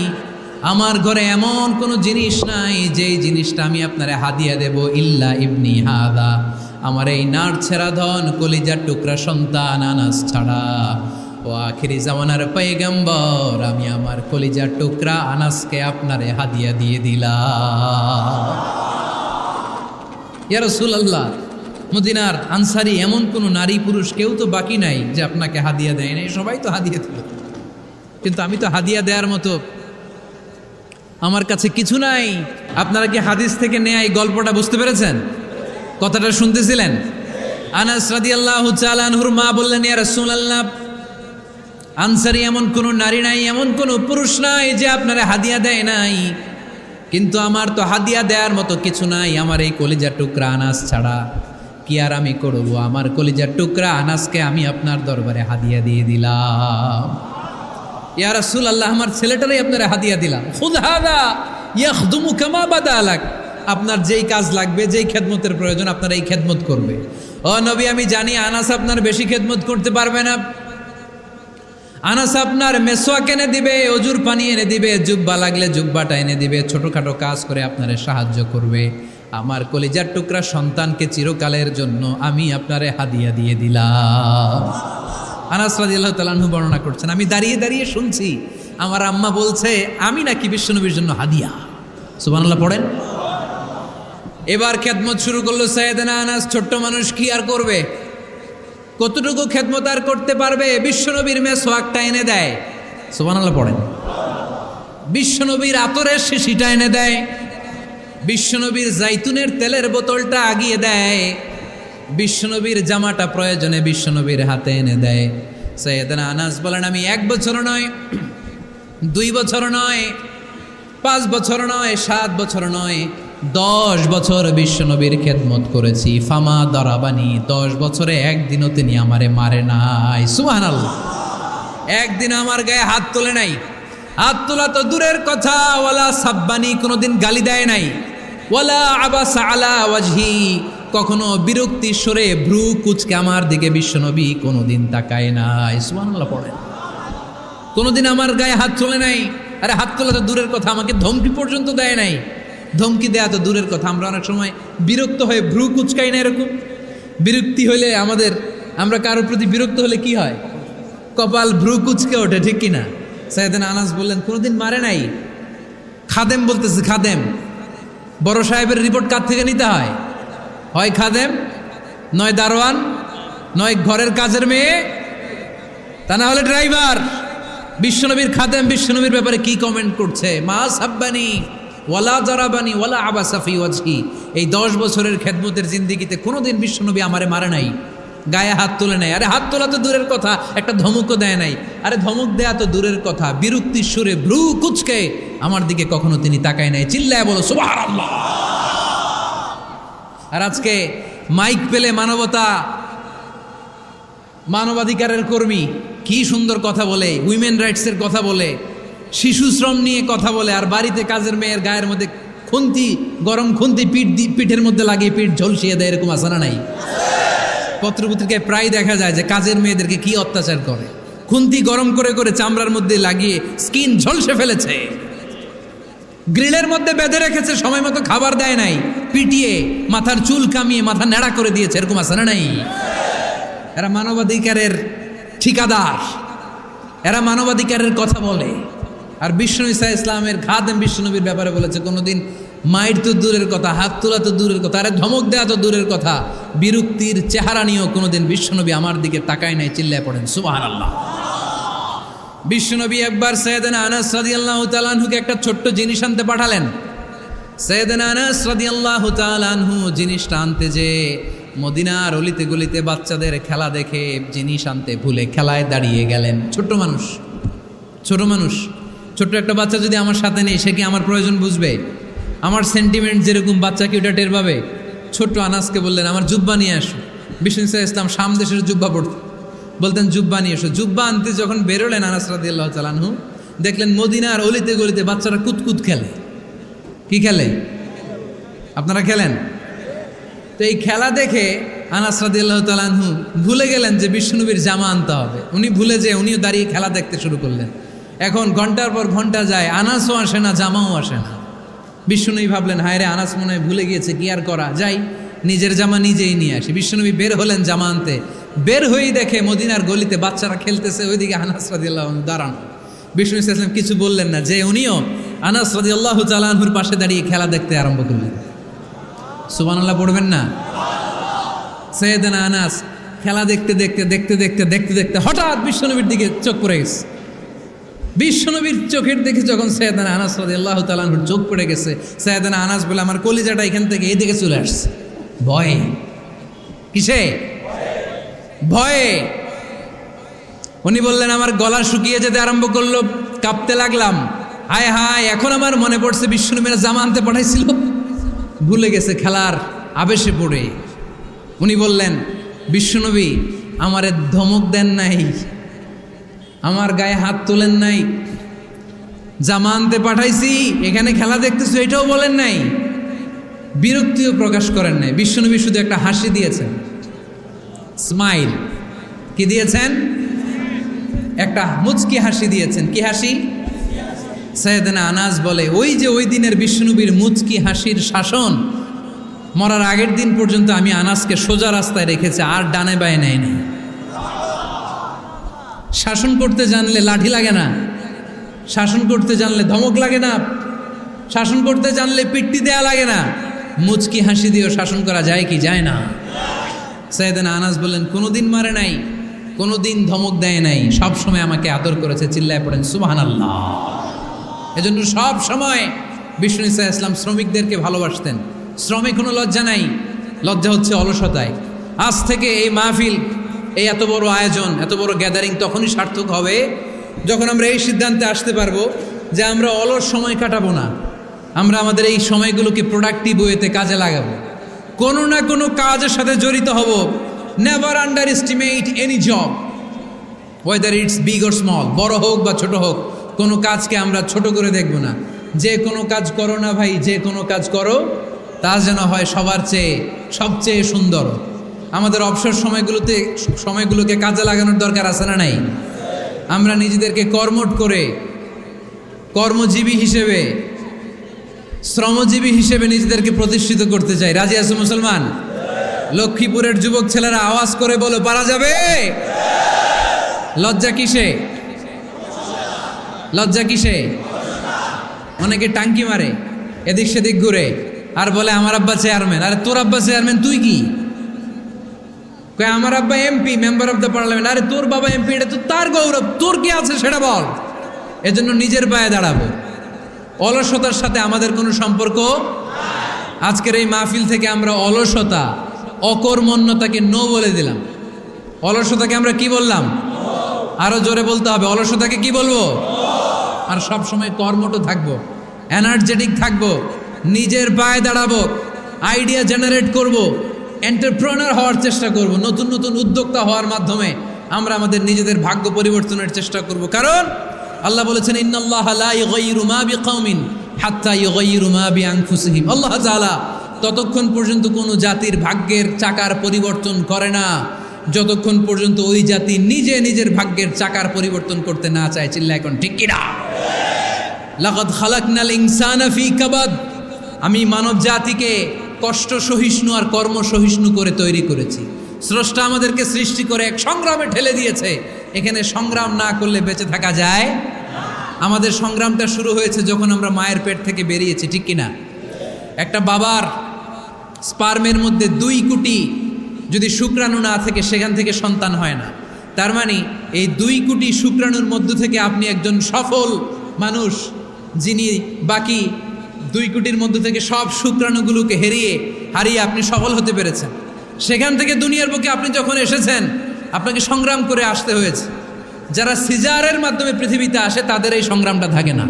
আমার ঘরে এমন কোনো জিনিস নাই যেই জিনিসটা আমি আপনারে হাদিয়া দেব, ইল্লা ইবনি হাদা, আমার এই নাড় ছেঁড়া ধন কলিজার টুকরা সন্তান আনাস ছাড়া। ও আখিরি জামানার পয়গম্বর, আমি আমার কলিজার টুকরা আনাসকে আপনারে হাদিয়া দিয়ে দিলাম। ইয়া রাসূলুল্লাহ, মদিনার আনসারি এমন কোনো নারী পুরুষ কেউ তো বাকি নাই যে আপনাকে হাদিয়া দেয় নাই, সবাই তো হাদিয়া দিল, কিন্তু আমি তো হাদিয়া দেওয়ার মতো আমার কাছে কিছু নাই। আপনারা কি হাদিস থেকে নেয়া এই গল্পটা বুঝতে পেরেছেন? কথাটা শুনতেছিলেন? আনাস রাদিয়াল্লাহু তাআলা আনহুর মা বললেন, ইয়া রাসূলুল্লাহ, আনসারি এমন কোনো নারী নাই, এমন কোনো পুরুষ নাই যে আপনারা হাদিয়া দেয় নাই, কিন্তু আমার তো হাদিয়া দেওয়ার মতো কিছু নাই আমার এই কলিজার টুকরা আনাস ছাড়া। কি আর আমি করব, আমার কলিজার টুকরা আনাসকে আমি আপনার দরবারে হাদিয়া দিয়ে দিলাম। ইয়া রাসূলুল্লাহ, আমার ছেলেটারই আপনারা হাদিয়া দিলাম। খুদ হাদা ইয়াখদুমু কামা বাদালাক, আপনার যেই কাজ লাগবে, যেই খেদমতের প্রয়োজন আপনার এই খেদমত করবে। ও নবী, আমি জানি আনাস আপনার বেশি খেদমত করতে পারবে না, আনাস আপনার মেসওয়াক এনে দিবে, অজুর পানি এনে দিবে, জুব্বা লাগলে জুব্বাটা এনে দিবে, ছোটখাটো কাজ করে আপনারে সাহায্য করবে। আমার কলিজার টুকরা সন্তানকে চিরকালের জন্য আমি আপনারে হাদিয়া দিয়ে দিলাম। আনাস রাদিয়াল্লাহু তাআলা আনহু বর্ণনা করছেন, আমি দাঁড়িয়ে দাঁড়িয়ে শুনছি আমার আম্মা বলছে আমি নাকি বিশ্বনবীর জন্য হাদিয়া। সুবহানাল্লাহ পড়েন। এবার খেদমত শুরু করলো সাইয়েদনা আনাস। ছোট্ট মানুষ কি আর করবে, কতটুকু খেদমত আর করতে পারবে? বিশ্বনবীর মেসওয়াকটা এনে দেয়। সুবহানাল্লাহ পড়েন। বিশ্বনবীর আতরের শিশিটা এনে দেয়, বিশ্বনবীর জাইতুনের তেলের বোতলটা আগিয়ে দেয়, বিশ্বনবীর জামাটা প্রয়োজনে বিশ্বনবীর হাতে এনে দেয়। সাইয়েদনা আনাস বলেন আমি 1 বছর নয়, 2 বছর নয়, 5 বছর নয়, 7 বছর নয়, 10 বছর বিশ্বনবীর খেদমত করেছি। ফামা দারাবানি, 10 বছরে একদিনও তিনি আমারে মারে নাই। সুবহানাল্লাহ। একদিন আমার গায়ে হাত তোলে নাই। হাত তোলা তো দূরের কথা, ওয়ালা সাব্বানি, কোনোদিন গালি দেয় নাই। ওয়ালা আবাসা আলা ওয়াজহি, কখনো বিরক্তি স্বরে ভ্রু কুচকে আমার দিকে বিশ্বনবী কোনোদিন তাকায় নাই। সুবহানাল্লাহ পড়েন। কোনোদিন আমার গায়ে হাত তোলে নাই। আরে হাত তোলা তো দূরের কথা, আমাকে ধমকি পর্যন্ত দেয় নাই। ধমকি দেয়া তো দূরের কথা, আমরা অনেক সময় বিরক্ত হয়ে ভ্রু কুচকাই না। এরকম বিরক্তি হলে আমরা কারোর প্রতি বিরক্ত হলে কি হয়? কপাল ভ্রু কুচকে ওঠে, ঠিক কিনা? সাইয়েদনা আনাস বললেন কোনোদিন মারে নাই। খাদেম বলতেছে, খাদেম, বড় সাহেবের রিপোর্ট কার থেকে নিতে হয়? হয় খাদেম, নয় দারোয়ান, নয় ঘরের কাজের মেয়ে, তা না হলে ড্রাইভার। বিশ্বনবীর খাদেম বিশ্বনবীর ব্যাপারে কি কমেন্ট করছে? মা সাব্বানি ওয়ালা জারাবানি ওয়ালা আবাসা ফি ওয়াজহি। এই 10 বছরের খেদমতের জিন্দেগিতে কোনোদিন বিশ্বনবী আমারে মারে নাই, গায়ে হাত তোলে নাই। আরে হাত তোলা তো দূরের কথা, একটা ধমকও দেয় নাই। আরে ধমক দেয়া তো দূরের কথা, বিরক্তির সুরে ভ্রু কুচকে আমার দিকে কখনো তিনি তাকায় নাই। চিল্লায় বলো সুবহানাল্লাহ। আর আজকে মাইক পেলে মানবাধিকারের কর্মী কি সুন্দর কথা বলে, উইমেন রাইটসের কথা বলে, শিশু শ্রম নিয়ে কথা বলে, আর বাড়িতে কাজের মেয়ের গায়ের মধ্যে খুন্তি, গরম খুন্তি পিঠের মধ্যে লাগিয়ে পিঠ ঝলসিয়ে দেয়। এরকম আছে না নাই? পত্রপত্রিকায় প্রায় দেখা যায় যে কাজের মেয়েদেরকে কি অত্যাচার করে। খুন্তি গরম করে করে চামড়ার মধ্যে লাগিয়ে স্কিন ঝলসে ফেলেছে, গ্রিলের মধ্যে বেঁধে রেখেছে, সময় মতো খাবার দেয় নাই, পিটিয়ে মাথার চুল কামিয়ে মাথা নেড়া করে দিয়েছে। এরকম আছে না নাই? এরা মানবাধিকারের ঠিকাদার, এরা মানবাধিকারের কথা বলে। আর বিশ্বনবী সাল্লাল্লাহু আলাইহি ইসলামের খাদেম বিশ্বনবীর ব্যাপারে বলেছে কোনোদিন মাইর তো দূরের কথা, হাত তোলা তো দূরের কথা, আরে ধমক দেয়া তো দূরের কথা, বিরক্তির চেহারা নিয়েও কোনোদিন বিশ্বনবী আমার দিকে তাকায় নাই। চিল্লায় পড়েন সুবহানাল্লাহ। বিশ্বনবী একবার সাইয়েদনা আনাস রাদিয়াল্লাহু তাআলা আনহুকে একটা ছোট্ট জিনিস আনতে পাঠালেন। সাইয়েদনা আনাস রাদিয়াল্লাহু তাআলা আনহু জিনিসটা আনতে যে মদিনার অলিতে গলিতে বাচ্চাদের খেলা দেখে জিনিস আনতে ভুলে খেলায় দাঁড়িয়ে গেলেন। ছোট্ট মানুষ, ছোট্ট একটা বাচ্চা যদি আমার সাথে নেই, সে কি আমার প্রয়োজন বুঝবে? আমার সেন্টিমেন্ট যেরকম বাচ্চা কি ওটা টের পাবে? ছোট্ট আনাসকে বললেন আমার জুব্বা নিয়ে আসো। বিষ্ণু ইসলাম শাম দেশের জুব্বা পড়তেন, বলতেন জুব্বা নিয়ে এসো। জুব্বা আনতে যখন বেরোলেন আনাস রাদিয়াল্লাহু তাআলা আনহু, দেখলেন মদিনার অলিতে গলিতে বাচ্চারা কুতকুত খেলে। কি খেলে? আপনারা খেলেন তো? এই খেলা দেখে আনাস রাদিয়াল্লাহু তাআলা আনহু ভুলে গেলেন যে বিশ্বনবীর জামা আনতে হবে। উনি ভুলে যে উনিও দাঁড়িয়ে খেলা দেখতে শুরু করলেন। এখন ঘন্টার পর ঘন্টা যায়, আনাসও আসে না, জামাও আসে না। বিশ্বনবী ভাবলেন হায় রে, আনাস মনে হয় ভুলে গিয়েছে, কি আর করা যাই, নিজের জামা নিজেই নিয়ে আসি। বিশ্বনবী বের হলেন জামা আনতে। বের হয়েই দেখে মদিনার গলিতে বাচ্চারা খেলতেছে, ওইদিকে আনাস রাদিয়াল্লাহু আনহু দাঁড়ানো। বিষ্ণু ইসলাম কিছু বললেন না, যে উনিও আনাস রাদিয়াল্লাহু তাআলা আনহুর পাশে দাঁড়িয়ে খেলা দেখতে আরম্ভ করলেন। সুবহানাল্লাহ পড়বেন না? সাইয়েদনা আনাস খেলা দেখতে দেখতে দেখতে দেখতে দেখতে দেখতে হঠাৎ বিশ্বনবীর দিকে চোখ পড়ে গেছে। বিশ্বনবীর চোখের দিকে যখন সাইয়েদনা আনাস রাদিয়াল্লাহু তাআলা আনহুর চোখ পড়ে গেছে, সাইয়েদনা আনাস বলে আমার কলিজাটা এখান থেকে এইদিকে চলে আসছে ভয়ে। কিসে? ভয়ে। উনি বললেন আমার গলা শুকিয়ে যেতে আরম্ভ করলো, কাঁপতে লাগলাম। হায় হায়, এখন আমার মনে পড়ছে বিশ্বনবীর জামা আনতে পাঠাইছিল, ভুলে গেছে খেলার আবেশে পড়ে। উনি বললেন বিশ্বনবী আমারে ধমক দেন নাই, আমার গায়ে হাত তোলেন নাই, জামা আনতে পাঠাইছি, এখানে খেলা দেখতেছো এটাও বলেন নাই, বিরক্তিও প্রকাশ করেন নাই। বিশ্বনবী শুধু একটা হাসি দিয়েছেন, স্মাইল। কি দিয়েছেন? একটা মুচকি হাসি দিয়েছেন। কি হাসি? সাইয়েদনা আনাস বলে ওই যে ওই দিনের বিশ্বনবীর মুচকি হাসির শাসন মরার আগের দিন পর্যন্ত আমি আনাসকে সোজা রাস্তায় রেখেছি, আর ডানে বায়ে নেয় নাই। শাসন করতে জানলে লাঠি লাগে না, শাসন করতে জানলে ধমক লাগে না, শাসন করতে জানলে পিট্টি দেয়া লাগে না, মুচকি হাসি দিয়েও শাসন করা যায় কি যায় না? সাইয়েদনা আনাস বললেন কোনোদিন মারে নাই, কোনোদিন ধমক দেয় নাই, সব সময় আমাকে আদর করেছে। চিল্লায় পড়েন সুবহানাল্লাহ। এজন্য সব সময় বিষ্ণু ইসা ইসলাম শ্রমিকদেরকে ভালোবাসতেন। শ্রমে কোনো লজ্জা নাই, লজ্জা হচ্ছে অলসতায়। আজ থেকে এই মাহফিল, এই এত বড় আয়োজন, এত বড় গ্যাদারিং তখনই সার্থক হবে যখন আমরা এই সিদ্ধান্তে আসতে পারবো যে আমরা অলস সময় কাটাবো না, আমরা আমাদের এই সময়গুলোকে প্রোডাক্টিভ ওয়েতে কাজে লাগাবো, কোনো না কোনো কাজের সাথে জড়িত হব। Never underestimate any job, whether it's big or small, বড় হোক বা ছোট হোক, কোনো কাজকে আমরা ছোট করে দেখব না। যে কোনো কাজ করো না ভাই, যে কোনো কাজ করো তা যেন হয় সবার চেয়ে সবচেয়ে সুন্দর। আমাদের অবসর সময়গুলোকে কাজে লাগানোর দরকার আছে না নাই? আমরা নিজেদেরকে কর্মঠ করে, কর্মজীবী হিসেবে, শ্রমজীবী হিসেবে নিজেদেরকে প্রতিষ্ঠিত করতে চাই। রাজি আছো মুসলমান? লক্ষ্মীপুরের যুবক ছেলেরা আওয়াজ করে বলো, পারা যাবে? লজ্জা কিসে? লজ্জা কিসে? অনেকে টাঙ্কি মারে, এদিক সেদিক ঘুরে, আর বলে আমার আব্বা চেয়ারম্যান। আরে তোর আব্বা চেয়ারম্যান, তুই কি? আমার আব্বা MP, member of the parliament. আরে তোর বাবা এমপি, এটা তো তার গৌরব, তোর কি আছে সেটা বল। এজন্য নিজের পায়ে দাঁড়াবো। অলসতার সাথে আমাদের কোনো সম্পর্ক। আজকের এই মাহফিল থেকে আমরা অলসতা, অকর্মণ্যতাকে নো বলে দিলাম। অলসতাকে আমরা কি বললাম? আরো জোরে বলতে হবে, অলসতাকে কি বলবো? আর সব সময় কর্মঠ থাকবো, এনার্জেটিক থাকবো, নিজের পায়ে দাঁড়াবো, আইডিয়া জেনারেট করব, এন্টারপ্রেনার হওয়ার চেষ্টা করব, নতুন নতুন উদ্যোক্তা হওয়ার মাধ্যমে আমরা আমাদের নিজেদের ভাগ্য পরিবর্তনের চেষ্টা করব। কারণ আল্লাহ বলেছেন ইন্নাল্লাহা লা ইউগাইয়িরু মা বিকাওমিন হাত্তা ইউগাইয়িরু মা বিআনফুসিহিম। আল্লাহ তাআলা ততক্ষণ পর্যন্ত কোনো জাতির ভাগ্যের চাকার পরিবর্তন করে না যতক্ষণ পর্যন্ত ওই জাতি নিজে নিজের ভাগ্যের চাকার পরিবর্তন করতে না চায়। চিল্লা এখন ঠিক কিনা? লাকাদ খালাকনাল ইনসানা ফি কাবাদ। আমি মানব জাতিকে কষ্ট সহিষ্ণু আর কর্ম সহিষ্ণু করে তৈরি করেছি। স্রষ্টা আমাদেরকে সৃষ্টি করে এক সংগ্রামে ঠেলে দিয়েছে। এখানে সংগ্রাম না করলে বেঁচে থাকা যায়? আমাদের সংগ্রামটা শুরু হয়েছে যখন আমরা মায়ের পেট থেকে বেরিয়েছি, ঠিক কিনা? একটা বাবার স্পার্মের মধ্যে 2 কোটি যদি শুক্রাণু না থাকে, সেখান থেকে সন্তান হয় না। তার মানে এই 2 কোটি শুক্রাণুর মধ্য থেকে আপনি একজন সফল মানুষ, যিনি বাকি 2 কোটির মধ্য থেকে সব শুক্রাণুগুলোকে হারিয়ে আপনি সফল হতে পেরেছেন। সেখান থেকে দুনিয়ার বুকে আপনি যখন এসেছেন, আপনাকে সংগ্রাম করে আসতে হয়েছে। যারা সিজারের মাধ্যমে পৃথিবীতে আসে তাদের এই সংগ্রামটা থাকে না,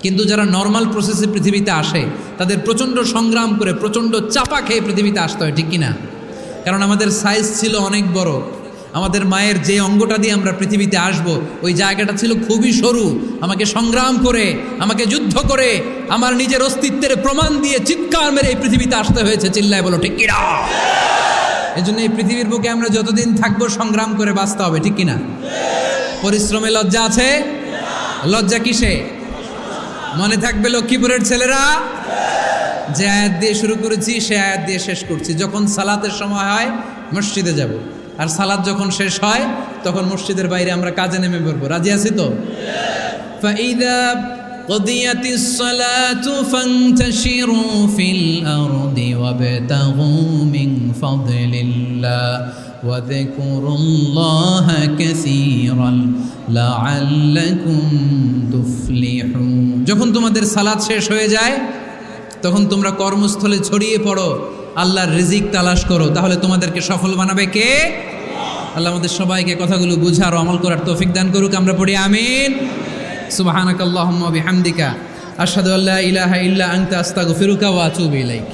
কিন্তু যারা নর্মাল প্রসেসে পৃথিবীতে আসে তাদের প্রচণ্ড সংগ্রাম করে, প্রচণ্ড চাপা খেয়ে পৃথিবীতে আসতে হয়, ঠিক কিনা? কারণ আমাদের সাইজ ছিল অনেক বড়। আমাদের মায়ের যে অঙ্গটা দিয়ে আমরা পৃথিবীতে আসব, ওই জায়গাটা ছিল খুবই সরু। আমাকে সংগ্রাম করে, আমাকে যুদ্ধ করে, আমার নিজের অস্তিত্বের প্রমাণ দিয়ে চিৎকার মেরে এই পৃথিবীতে আসতে হয়েছে। চিল্লায় বলো ঠিক কিনা? এজন্য এই পৃথিবীর বুকে আমরা যতদিন থাকবো সংগ্রাম করে বাঁচতে হবে, ঠিক কিনা? পরিশ্রমে লজ্জা আছে? লজ্জা কিসে? মনে থাকবে লক্ষ্মীপুরের ছেলেরা, যে আয়াত দিয়ে শুরু করেছি সে আয়াত দিয়ে শেষ করছি। যখন সালাতের সময় হয় মসজিদে যাব, আর সালাত যখন শেষ হয় তখন মসজিদের বাইরে আমরা কাজে নেমে পড়বো। রাজি আছি তো? ফাইদা কুদিয়াতিস সালাতু ফান্তাশিরু ফিল আরদি ওয়াবতাগু মিন ফাদলিল্লাহ ওয়াযকুরুল্লাহা কাসীরান লাআল্লাকুম তুফলিহুন। যখন তোমাদের সালাত শেষ হয়ে যায় তখন তোমরা কর্মস্থলে ছড়িয়ে পড়ো, আল্লাহর রিজিক তালাশ করো, তাহলে তোমাদেরকে সফল বানাবে কে? আল্লাহ আমাদের সবাইকে কথাগুলো বুঝার ও আমল করার তৌফিক দান করুক। আমরা পড়ি আমিন। সুবহানাকাল্লাহুম্মা ওয়া বিহামদিকা আশহাদু আল্লা ইলাহা ইল্লা আনতা আস্তাগফিরুকা ওয়া আতুবু ইলাইক।